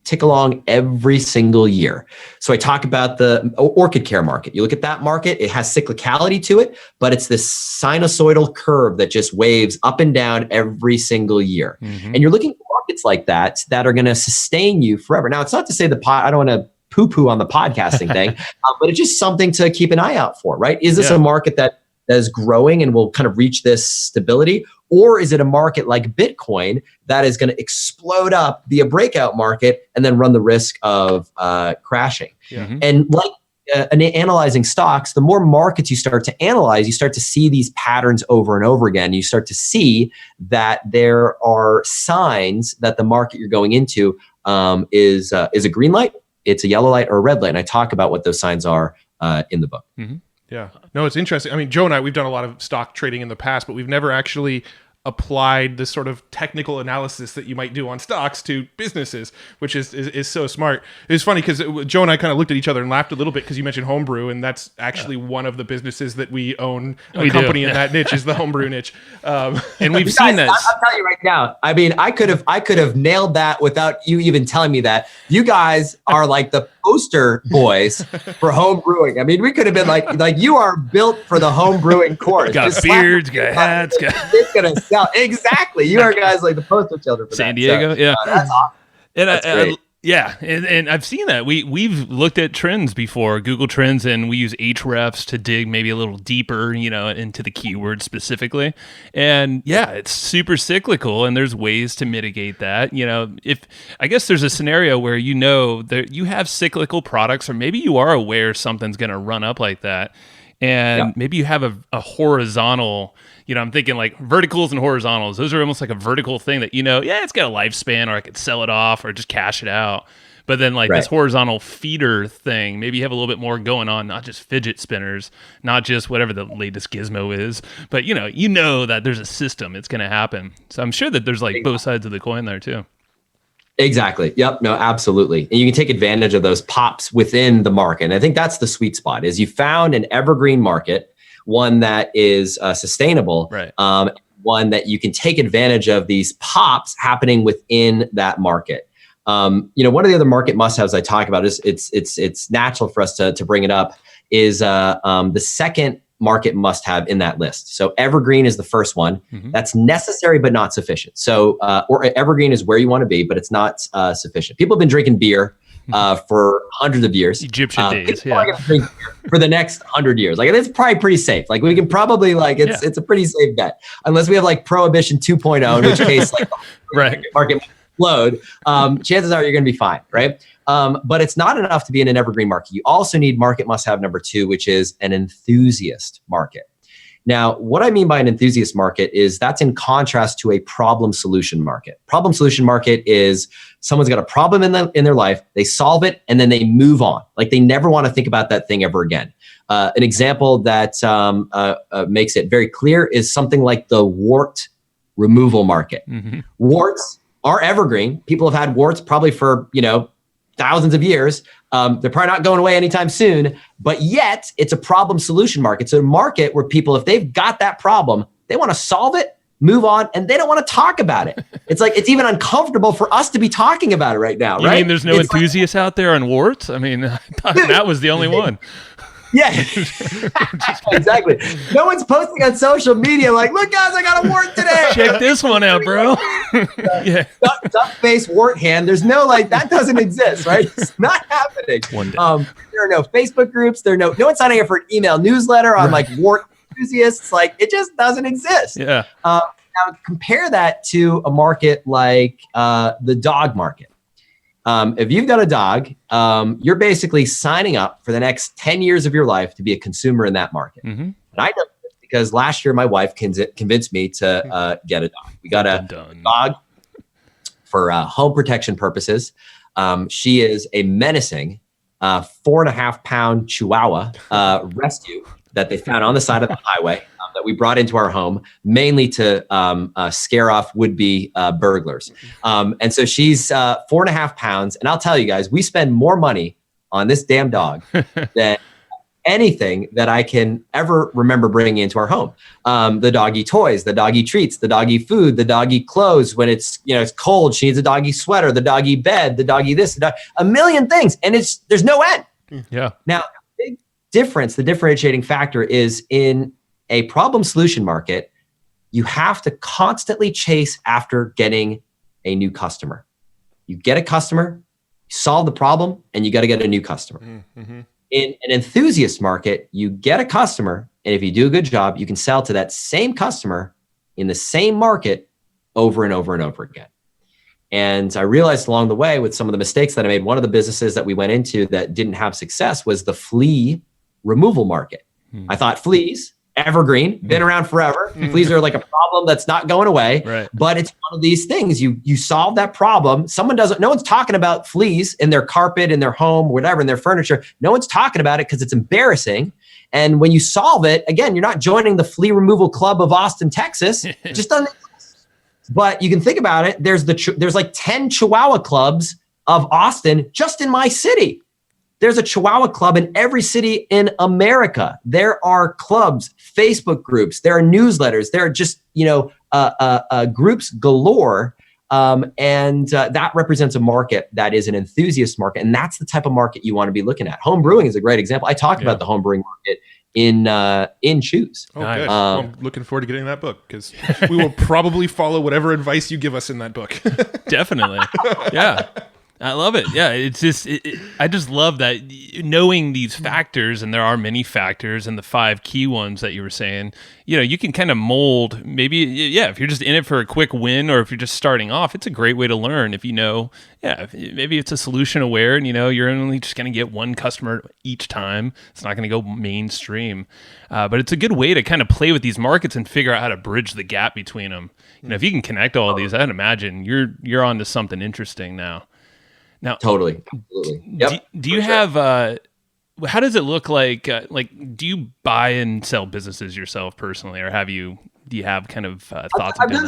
tick along every single year. So I talk about the orchid care market. You look at that market, it has cyclicality to it, but it's this sinusoidal curve that just waves up and down every single year. And you're looking for markets like that are going to sustain you forever. Now, it's not to say I don't want to poo-poo on the podcasting thing, but it's just something to keep an eye out for, right? Is this a market that is growing and will kind of reach this stability? Or is it a market like Bitcoin that is going to explode up, be a breakout market, and then run the risk of crashing? And like analyzing stocks, the more markets you start to analyze, you start to see these patterns over and over again. You start to see that there are signs that the market you're going into is a green light, it's a yellow light, or a red light. And I talk about what those signs are in the book. Yeah. No, it's interesting. I mean, Joe and I, we've done a lot of stock trading in the past, but we've never actually applied the sort of technical analysis that you might do on stocks to businesses, which is so smart. It's funny because Joe and I kind of looked at each other and laughed a little bit because you mentioned homebrew, and that's actually one of the businesses that we own. A company in that niche is the homebrew niche, and we've seen that. I'll tell you right now. I mean, I could have nailed that without you even telling me that. You guys are like the poster boys for home brewing. I mean, we could have been like you are built for the home brewing course. Got beards, got hats, it's gonna sell. Exactly. You are guys like the poster children for San Diego. So, that's awesome. And that's great. and I've seen that. We've looked at trends before, Google Trends, and we use Hrefs to dig maybe a little deeper, into the keyword specifically. And it's super cyclical, and there's ways to mitigate that. If I guess there's a scenario where that you have cyclical products, or maybe you are aware something's going to run up like that, and maybe you have a horizontal. I'm thinking like verticals and horizontals. Those are almost like a vertical thing that, it's got a lifespan, or I could sell it off or just cash it out. But then this horizontal feeder thing, maybe you have a little bit more going on, not just fidget spinners, not just whatever the latest gizmo is, but that there's a system, it's going to happen. So I'm sure that there's both sides of the coin there too. Exactly. Yep. No, absolutely. And you can take advantage of those pops within the market. And I think that's the sweet spot is you found an evergreen market, one that is sustainable, one that you can take advantage of these pops happening within that market. One of the other market must-haves I talk about is it's natural for us to bring it up is the second market must-have in that list. So evergreen is the first one. That's necessary but not sufficient. So or evergreen is where you want to be, but it's not sufficient. People have been drinking beer for hundreds of years. Egyptian days, gonna drink beer for the next 100 years. It's probably pretty safe. We can probably it's a pretty safe bet, unless we have Prohibition 2.0, in which case market might explode. Chances are you're going to be fine, right? But it's not enough to be in an evergreen market. You also need market must-have number 2, which is an enthusiast market. Now, what I mean by an enthusiast market is that's in contrast to a problem solution market. Problem solution market is someone's got a problem in their life, they solve it, and then they move on. They never want to think about that thing ever again. An example that makes it very clear is something like the wart removal market. Warts are evergreen. People have had warts probably for, thousands of years. They're probably not going away anytime soon, but yet it's a problem solution market. So a market where people, if they've got that problem, they want to solve it, move on, and they don't want to talk about it. It's it's even uncomfortable for us to be talking about it right now, right? You mean there's no enthusiasts out there on warts? I mean, I thought Matt was the only one. Yeah, exactly. No one's posting on social media look, guys, I got a wart today. Check this one out, bro. Duck face wart hand. There's no that doesn't exist, right? It's not happening. One day. There are no Facebook groups. There are no one's signing up for an email newsletter on wart enthusiasts. It just doesn't exist. Yeah. Now compare that to a market like the dog market. If you've got a dog, you're basically signing up for the next 10 years of your life to be a consumer in that market. And I know this because last year my wife convinced me to get a dog. We got a dog for home protection purposes. She is a menacing 4.5-pound Chihuahua rescue that they found on the side of the highway. that we brought into our home, mainly to scare off would-be burglars. And so she's 4.5 pounds. And I'll tell you guys, we spend more money on this damn dog than anything that I can ever remember bringing into our home. The doggy toys, the doggy treats, the doggy food, the doggy clothes. When it's cold, she needs a doggy sweater, the doggy bed, the doggy this, a million things. And there's no end. Yeah. Now, the big difference, the differentiating factor is in a problem solution market, you have to constantly chase after getting a new customer. You get a customer, you solve the problem, and you got to get a new customer. Mm-hmm. In an enthusiast market, you get a customer, and if you do a good job, you can sell to that same customer in the same market over and over and over again. And I realized along the way with some of the mistakes that I made, one of the businesses that we went into that didn't have success was the flea removal market. I thought fleas, evergreen, been around forever. Fleas are like a problem that's not going away, right. But it's one of these things. You solve that problem. No one's talking about fleas in their carpet, in their home, whatever, in their furniture. No one's talking about it because it's embarrassing. And when you solve it, again, you're not joining the flea removal club of Austin, Texas. It just doesn't exist. But you can think about it. There's like 10 Chihuahua clubs of Austin just in my city. There's a Chihuahua club in every city in America. There are clubs, Facebook groups, there are newsletters, there are just, groups galore. And that represents a market that is an enthusiast market. And that's the type of market you want to be looking at. Home brewing is a great example. I talked about the home brewing market in Choose. Oh, good. Well, I'm looking forward to getting that book because we will probably follow whatever advice you give us in that book. Definitely. Yeah. I love it. Yeah, it's just I just love that knowing these factors, and there are many factors, and the 5 key ones that you were saying. You can kind of mold. Maybe, if you're just in it for a quick win, or if you're just starting off, it's a great way to learn. If maybe it's a solution aware, and you're only just going to get one customer each time. It's not going to go mainstream, but it's a good way to kind of play with these markets and figure out how to bridge the gap between them. If you can connect all of these, I'd imagine you're onto something interesting now. Now, totally, absolutely. Yep. Do you have? How does it look like? Do you buy and sell businesses yourself personally, or do you have kind of thoughts? I did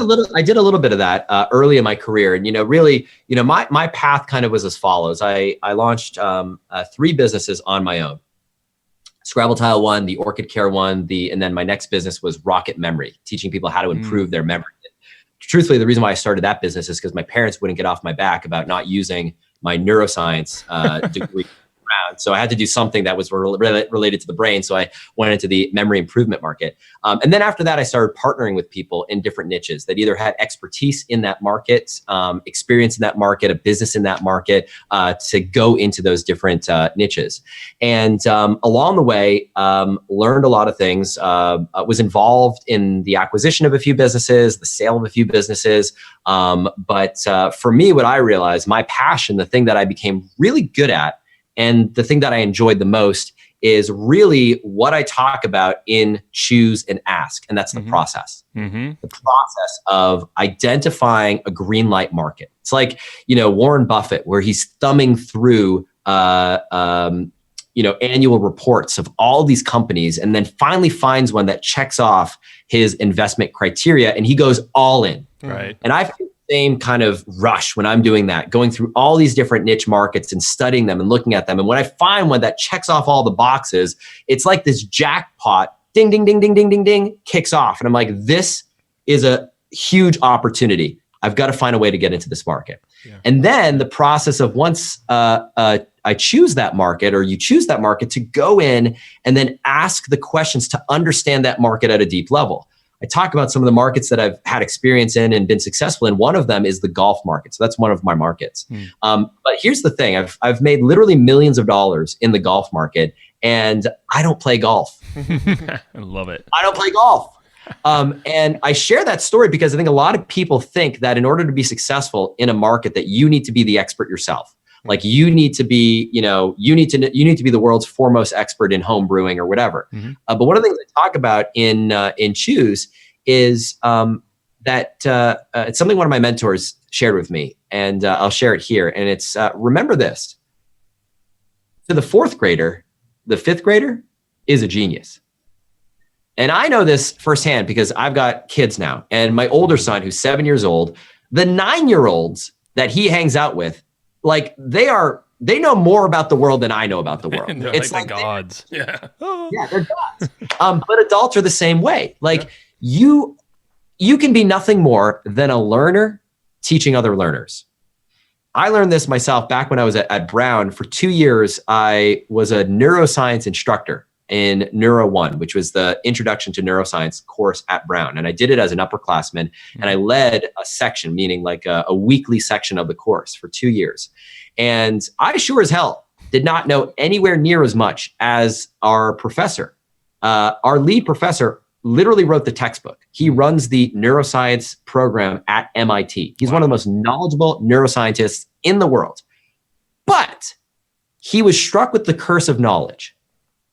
a little bit of that early in my career, and really, my path kind of was as follows. I launched 3 businesses on my own. Scrabble Tile one, the Orchid Care one, and then my next business was Rocket Memory, teaching people how to improve their memory. Truthfully, the reason why I started that business is because my parents wouldn't get off my back about not using my neuroscience degree. So I had to do something that was related to the brain. So I went into the memory improvement market. And then after that, I started partnering with people in different niches that either had expertise in that market, experience in that market, a business in that market, to go into those different niches. And along the way, learned a lot of things, was involved in the acquisition of a few businesses, the sale of a few businesses. But for me, what I realized, my passion, the thing that I became really good at, and the thing that I enjoyed the most is really what I talk about in Choose and Ask. And that's the process. The process of identifying a green light market. It's like, Warren Buffett, where he's thumbing through, annual reports of all these companies, and then finally finds one that checks off his investment criteria, and he goes all in. Right. And I feel same kind of rush when I'm doing that, going through all these different niche markets and studying them and looking at them. And when I find one that checks off all the boxes, it's like this jackpot, ding, ding, ding, ding, ding, ding, ding, kicks off. And I'm like, this is a huge opportunity. I've got to find a way to get into this market. Yeah. And then the process of once I choose that market, or you choose that market, to go in and then ask the questions to understand that market at a deep level. I talk about some of the markets that I've had experience in and been successful in. One of them is the golf market. So that's one of my markets. But here's the thing. I've made literally millions of dollars in the golf market, and I don't play golf. I love it. I don't play golf. And I share that story because I think a lot of people think that in order to be successful in a market, that you need to be the expert yourself. Like you need to be, you need to be the world's foremost expert in home brewing or whatever. But one of the things I talk about in Choose is that it's something one of my mentors shared with me, and I'll share it here. And it's remember this: to the 4th grader, the 5th grader is a genius. And I know this firsthand because I've got kids now. And my older son, who's 7 years old, the 9-year-olds that he hangs out with, like they know more about the world than I know about the world. It's like the gods. Yeah. Yeah, they're gods. But adults are the same way. Like you can be nothing more than a learner teaching other learners. I learned this myself back when I was at Brown. For 2 years, I was a neuroscience instructor in Neuro 1, which was the Introduction to Neuroscience course at Brown. And I did it as an upperclassman, and I led a section, meaning like a weekly section of the course for 2 years. And I sure as hell did not know anywhere near as much as our professor. Our lead professor literally wrote the textbook. He runs the neuroscience program at MIT. He's one of the most knowledgeable neuroscientists in the world. But he was struck with the curse of knowledge.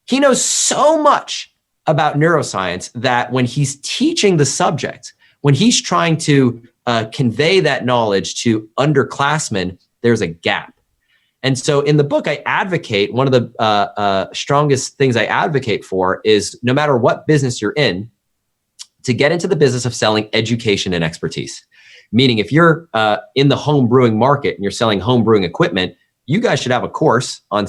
He knows so much about neuroscience that when he's teaching the subject, when he's trying to convey that knowledge to underclassmen, there's a gap. And so in the book, I advocate, one of the strongest things I advocate for is no matter what business you're in, to get into the business of selling education and expertise. Meaning if you're in the home brewing market and you're selling home brewing equipment, you guys should have a course on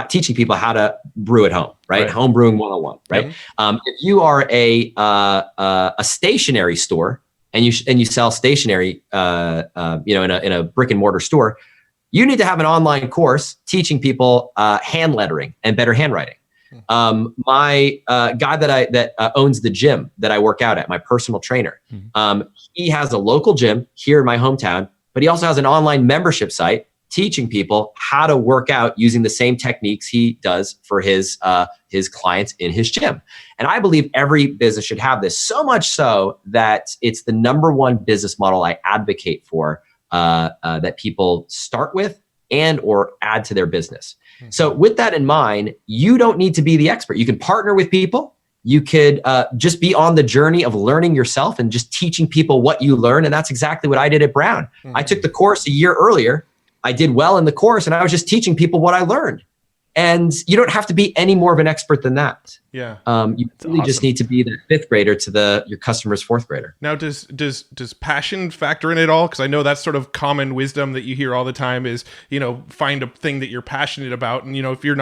teaching people how to brew at home, right? Home brewing 101, right? Mm-hmm. If you are a stationery store and you sell stationery, in a brick and mortar store, you need to have an online course teaching people hand lettering and better handwriting. My guy that owns the gym that I work out at, my personal trainer, he has a local gym here in my hometown, but he also has an online membership site teaching people how to work out using the same techniques he does for his clients in his gym. And I believe every business should have this, so much so that it's the number one business model I advocate for that people start with and or add to their business. Mm-hmm. So with that in mind, you don't need to be the expert. You can partner with people. You could just be on the journey of learning yourself and just teaching people what you learn. And that's exactly what I did at Brown. Mm-hmm. I took the course a year earlier. I did well in the course and I was just teaching people what I learned. And you don't have to be any more of an expert than that. Yeah. You really just need to be the fifth grader to your customer's fourth grader. Now, does passion factor in at all? Because I know that's sort of common wisdom that you hear all the time is, find a thing that you're passionate about. And, if you're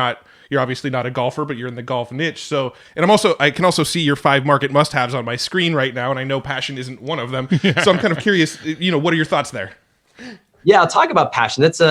obviously not a golfer, but you're in the golf niche. So, and I can also see your 5 market must-haves on my screen right now. And I know passion isn't one of them. Yeah. So I'm kind of curious, what are your thoughts there? Yeah, I'll talk about passion. That's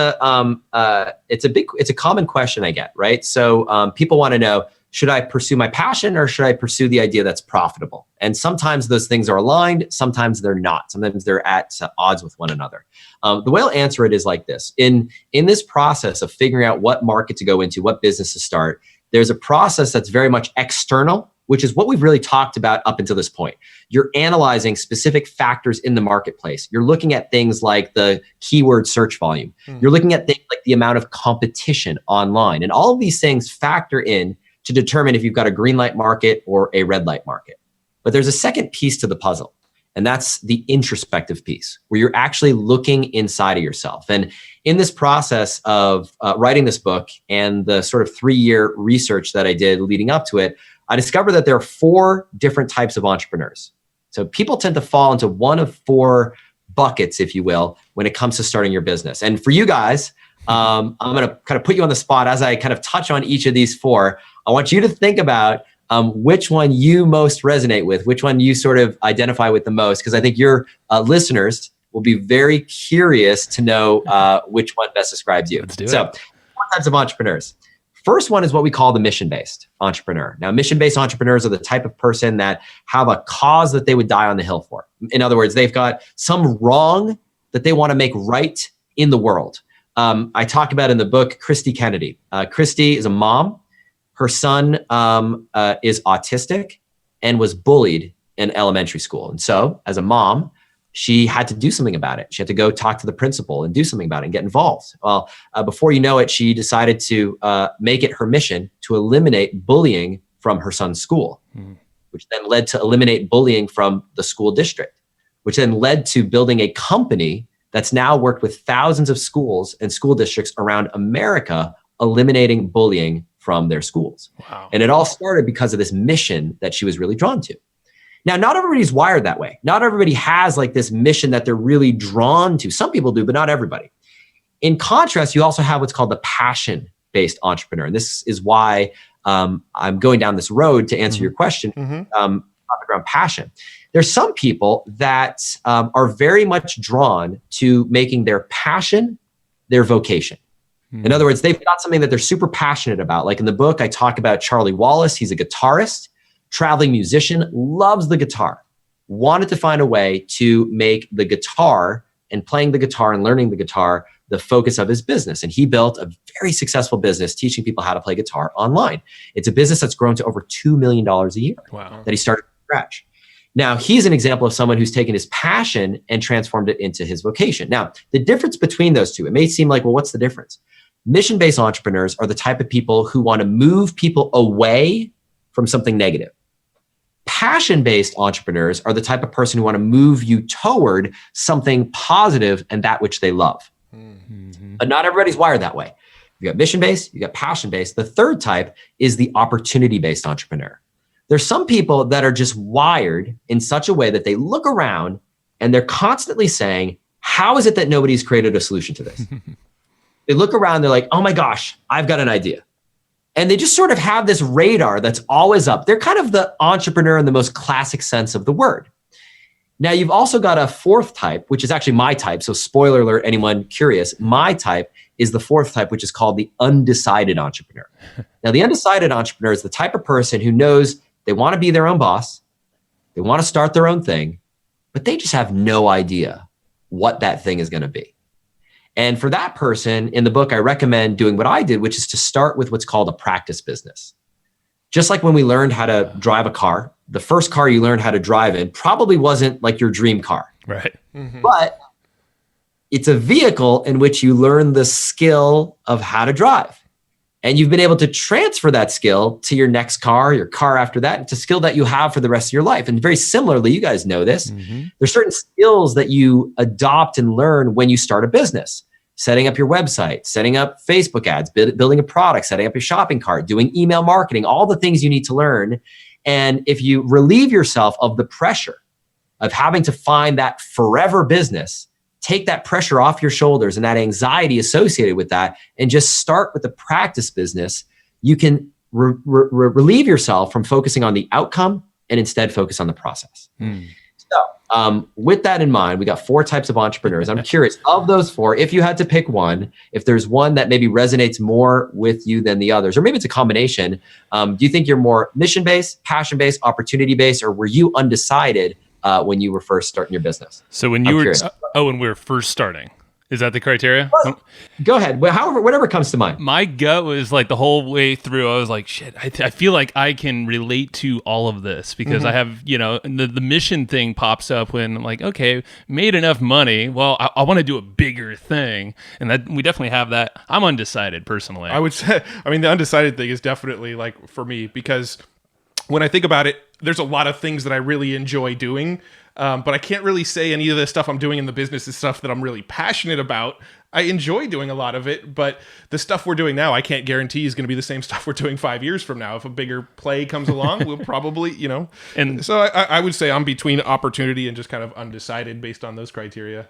it's a common question I get, right? So people want to know, should I pursue my passion or should I pursue the idea that's profitable? And sometimes those things are aligned, sometimes they're not. Sometimes they're at odds with one another. The way I'll answer it is like this. In this process of figuring out what market to go into, what business to start, there's a process that's very much external, which is what we've really talked about up until this point. You're analyzing specific factors in the marketplace. You're looking at things like the keyword search volume. You're looking at things like the amount of competition online. And all of these things factor in to determine if you've got a green light market or a red light market. But there's a second piece to the puzzle, and that's the introspective piece, where you're actually looking inside of yourself. And in this process of writing this book and the sort of 3-year research that I did leading up to it, I discovered that there are 4 different types of entrepreneurs. So people tend to fall into one of 4 buckets, if you will, when it comes to starting your business. And for you guys, I'm going to kind of put you on the spot as I kind of touch on each of these 4. I want you to think about which one you most resonate with, which one you sort of identify with the most, because I think your listeners will be very curious to know which one best describes you. Let's do so, 4 types of entrepreneurs. First one is what we call the mission-based entrepreneur. Now, mission-based entrepreneurs are the type of person that have a cause that they would die on the hill for. In other words, they've got some wrong that they want to make right in the world. I talk about in the book, Christy Kennedy. Christy is a mom. Her son is autistic and was bullied in elementary school. And so, as a mom, she had to do something about it. She had to go talk to the principal and do something about it and get involved. Well, before you know it, she decided to make it her mission to eliminate bullying from her son's school, which then led to eliminate bullying from the school district, which then led to building a company that's now worked with thousands of schools and school districts around America, eliminating bullying from their schools. Wow. And it all started because of this mission that she was really drawn to. Now, not everybody's wired that way. Not everybody has like this mission that they're really drawn to. Some people do, but not everybody. In contrast, you also have what's called the passion-based entrepreneur. And this is why I'm going down this road to answer your question around passion. There's some people that are very much drawn to making their passion their vocation. In other words, they've got something that they're super passionate about. Like in the book, I talk about Charlie Wallace. He's a guitarist, traveling musician, loves the guitar, wanted to find a way to make the guitar and playing the guitar and learning the guitar the focus of his business. And he built a very successful business teaching people how to play guitar online. It's a business that's grown to over $2 million a year that he started from scratch. Now, he's an example of someone who's taken his passion and transformed it into his vocation. Now, the difference between those two, it may seem like, well, what's the difference? Mission-based entrepreneurs are the type of people who want to move people away from something negative. Passion-based entrepreneurs are the type of person who want to move you toward something positive and that which they love. But not everybody's wired that way. You got mission-based, you got passion-based. The third type is the opportunity-based entrepreneur. There's some people that are just wired in such a way that they look around and they're constantly saying, how is it that nobody's created a solution to this? They look around, they're like, oh my gosh, I've got an idea. And they just sort of have this radar that's always up. They're kind of the entrepreneur in the most classic sense of the word. Now, you've also got a fourth type, which is actually my type. So spoiler alert, anyone curious, my type is the fourth type, which is called the undecided entrepreneur. Now, the undecided entrepreneur is the type of person who knows they want to be their own boss. They want to start their own thing, but they just have no idea what that thing is going to be. And for that person, in the book, I recommend doing what I did, which is to start with what's called a practice business. Just like when we learned how to drive a car, the first car you learned how to drive in probably wasn't like your dream car. Right. But it's a vehicle in which you learn the skill of how to drive. And you've been able to transfer that skill to your next car, your car after that, it's a skill that you have for the rest of your life. And very similarly, you guys know this, there's certain skills that you adopt and learn when you start a business. Setting up your website, setting up Facebook ads, building a product, setting up your shopping cart, doing email marketing, all the things you need to learn. And if you relieve yourself of the pressure of having to find that forever business, take that pressure off your shoulders and that anxiety associated with that, and just start with the practice business, you can relieve yourself from focusing on the outcome and instead focus on the process. So with that in mind, we got four types of entrepreneurs. I'm curious, of those four, if you had to pick one, if there's one that maybe resonates more with you than the others, or maybe it's a combination, do you think you're more mission-based, passion-based, opportunity-based, or were you undecided when you were first starting your business? So when you when we were first starting, is that the criteria? Well, go ahead. Whatever comes to mind. My gut was like the whole way through, I was like, shit, I feel like I can relate to all of this because I have, the mission thing pops up when I'm like, okay, made enough money. Well, I want to do a bigger thing. And that we definitely have that. I'm undecided personally. I would say, the undecided thing is definitely like for me, because when I think about it, there's a lot of things that I really enjoy doing. But I can't really say any of the stuff I'm doing in the business is stuff that I'm really passionate about. I enjoy doing a lot of it, but the stuff we're doing now, I can't guarantee is going to be the same stuff we're doing 5 years from now. If a bigger play comes along, we'll probably, And so I would say I'm between opportunity and just kind of undecided based on those criteria.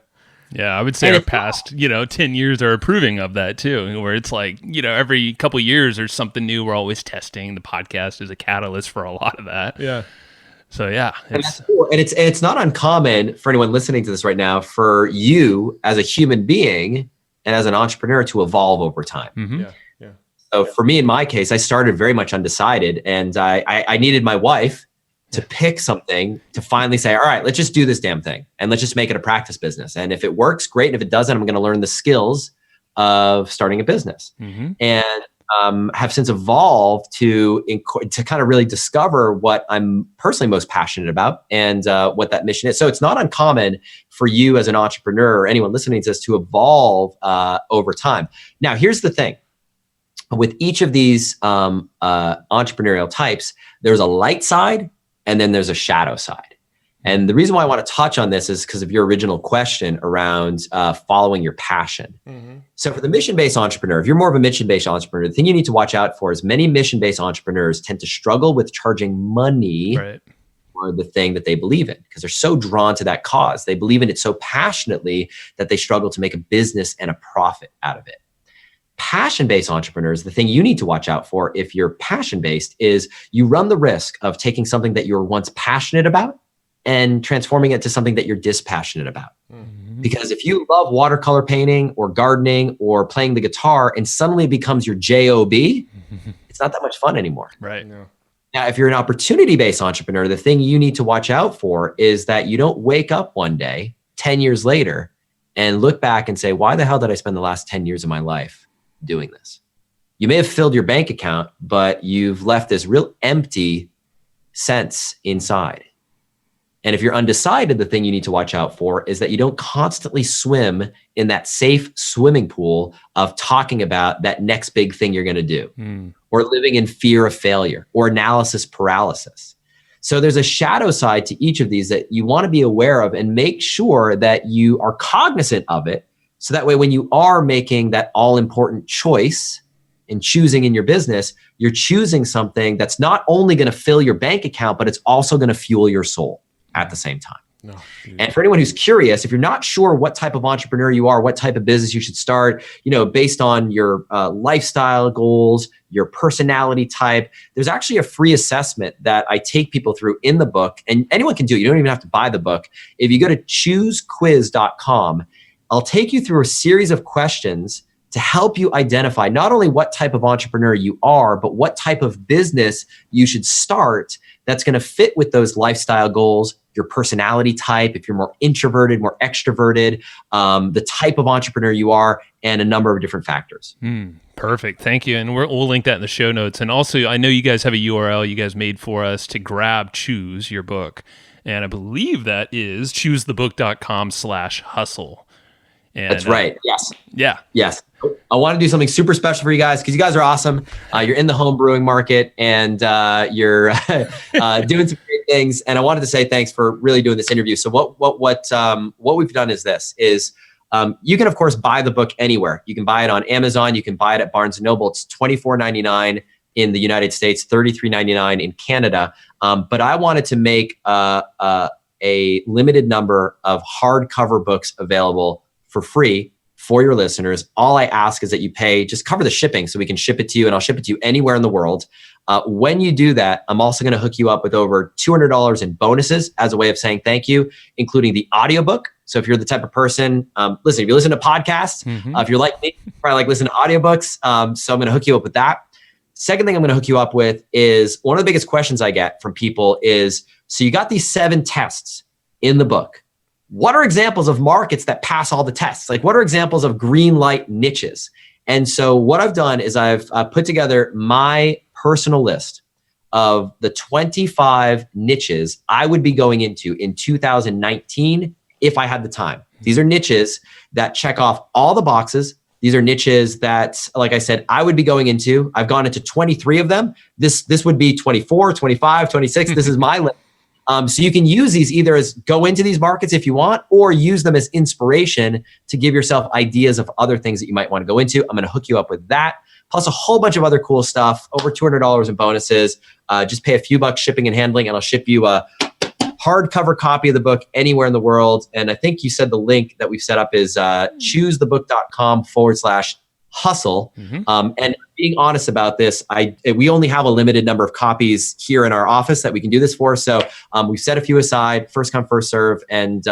Yeah, I would say our past, 10 years are approving of that too, where it's like, every couple of years there's something new. We're always testing. The podcast is a catalyst for a lot of that. Yeah. So yeah, and that's cool. And it's not uncommon for anyone listening to this right now for you as a human being and as an entrepreneur to evolve over time. Yeah. So for me, in my case, I started very much undecided, and I needed my wife to pick something to finally say, all right, let's just do this damn thing and let's just make it a practice business. And if it works, great. And if it doesn't, I'm going to learn the skills of starting a business. And have since evolved to kind of really discover what I'm personally most passionate about and what that mission is. So it's not uncommon for you as an entrepreneur or anyone listening to this to evolve over time. Now, here's the thing. With each of these entrepreneurial types, there's a light side and then there's a shadow side. And the reason why I want to touch on this is because of your original question around following your passion. So for the mission-based entrepreneur, if you're more of a mission-based entrepreneur, the thing you need to watch out for is many mission-based entrepreneurs tend to struggle with charging money for the thing that they believe in because they're so drawn to that cause. They believe in it so passionately that they struggle to make a business and a profit out of it. Passion-based entrepreneurs, the thing you need to watch out for if you're passion-based is you run the risk of taking something that you were once passionate about and transforming it to something that you're dispassionate about. Because if you love watercolor painting or gardening or playing the guitar and suddenly it becomes your job, it's not that much fun anymore. Right. No. Now, if you're an opportunity-based entrepreneur, the thing you need to watch out for is that you don't wake up one day, 10 years later, and look back and say, why the hell did I spend the last 10 years of my life doing this? You may have filled your bank account, but you've left this real empty sense inside. And if you're undecided, the thing you need to watch out for is that you don't constantly swim in that safe swimming pool of talking about that next big thing you're going to do, or living in fear of failure or analysis paralysis. So there's a shadow side to each of these that you want to be aware of and make sure that you are cognizant of it. So that way, when you are making that all important choice and choosing in your business, you're choosing something that's not only going to fill your bank account, but it's also going to fuel your soul at the same time. No, and for anyone who's curious, if you're not sure what type of entrepreneur you are, what type of business you should start, based on your lifestyle goals, your personality type, there's actually a free assessment that I take people through in the book, and anyone can do it. You don't even have to buy the book. If you go to choosequiz.com, I'll take you through a series of questions to help you identify not only what type of entrepreneur you are, but what type of business you should start that's going to fit with those lifestyle goals, your personality type, if you're more introverted, more extroverted, the type of entrepreneur you are, and a number of different factors. Perfect. Thank you. And we'll link that in the show notes. And also, I know you guys have a URL you guys made for us to grab Choose, your book. And I believe that is choosethebook.com/hustle. And, that's right. Yes. Yeah. Yes. I want to do something super special for you guys because you guys are awesome. You're in the home brewing market and you're doing some great things. And I wanted to say thanks for really doing this interview. So what we've done is this: you can of course buy the book anywhere. You can buy it on Amazon. You can buy it at Barnes & Noble. It's $24.99 in the United States, $33.99 in Canada. But I wanted to make a limited number of hardcover books available for free for your listeners. All I ask is that you just cover the shipping so we can ship it to you, and I'll ship it to you anywhere in the world. When you do that, I'm also going to hook you up with over $200 in bonuses as a way of saying thank you, including the audiobook. So if you're the type of person, if you listen to podcasts, if you're like me, you probably like listening to audiobooks. So I'm going to hook you up with that. Second thing I'm going to hook you up with is one of the biggest questions I get from people is, so you got these 7 tests in the book. What are examples of markets that pass all the tests? Like, what are examples of green light niches? And so what I've done is I've put together my personal list of the 25 niches I would be going into in 2019 if I had the time. These are niches that check off all the boxes. These are niches that, like I said, I would be going into. I've gone into 23 of them. This would be 24, 25, 26. This is my list. So you can use these either as go into these markets if you want, or use them as inspiration to give yourself ideas of other things that you might want to go into. I'm going to hook you up with that, plus a whole bunch of other cool stuff, over $200 in bonuses. Just pay a few bucks shipping and handling, and I'll ship you a hardcover copy of the book anywhere in the world. And I think you said the link that we've set up is choosethebook.com/hustle. And being honest about this, we only have a limited number of copies here in our office that we can do this for. So we've set a few aside, first come, first serve, and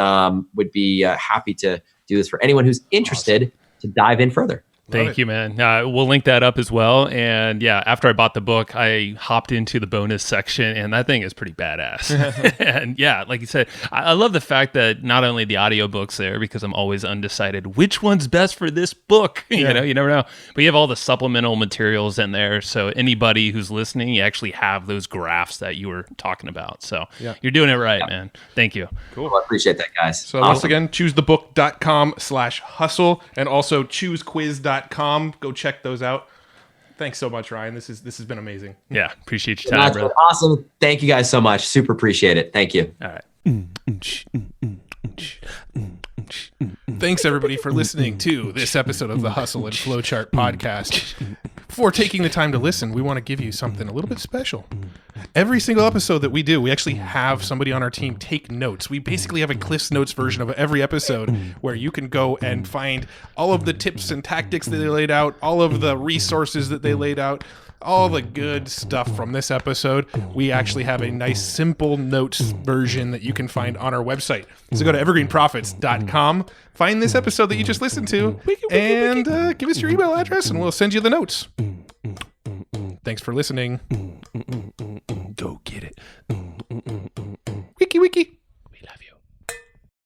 would be happy to do this for anyone who's interested to dive in further. Thank you, man. We'll link that up as well. And yeah, after I bought the book, I hopped into the bonus section, and that thing is pretty badass. And yeah, like you said, I love the fact that not only the audiobook's there, because I'm always undecided which one's best for this book. You never know. But you have all the supplemental materials in there. So anybody who's listening, you actually have those graphs that you were talking about. So you're doing it right, man. Thank you. Cool. Well, I appreciate that, guys. So once again, choosethebook.com/hustle, and also choosequiz.com. Go check those out. Thanks so much, Ryan. This has been amazing. Yeah, appreciate your time, bro. Awesome. Thank you guys so much. Super appreciate it. Thank you. All right. Thanks, everybody, for listening to this episode of the Hustle and Flowchart podcast. Before taking the time to listen, we want to give you something a little bit special. Every single episode that we do, we actually have somebody on our team take notes. We basically have a Cliff's Notes version of every episode where you can go and find all of the tips and tactics that they laid out, all of the resources that they laid out, all the good stuff from this episode. We actually have a nice simple notes version that you can find on our website. So go to evergreenprofits.com, find this episode that you just listened to, and give us your email address and we'll send you the notes. Thanks for listening. Go get it. Wiki.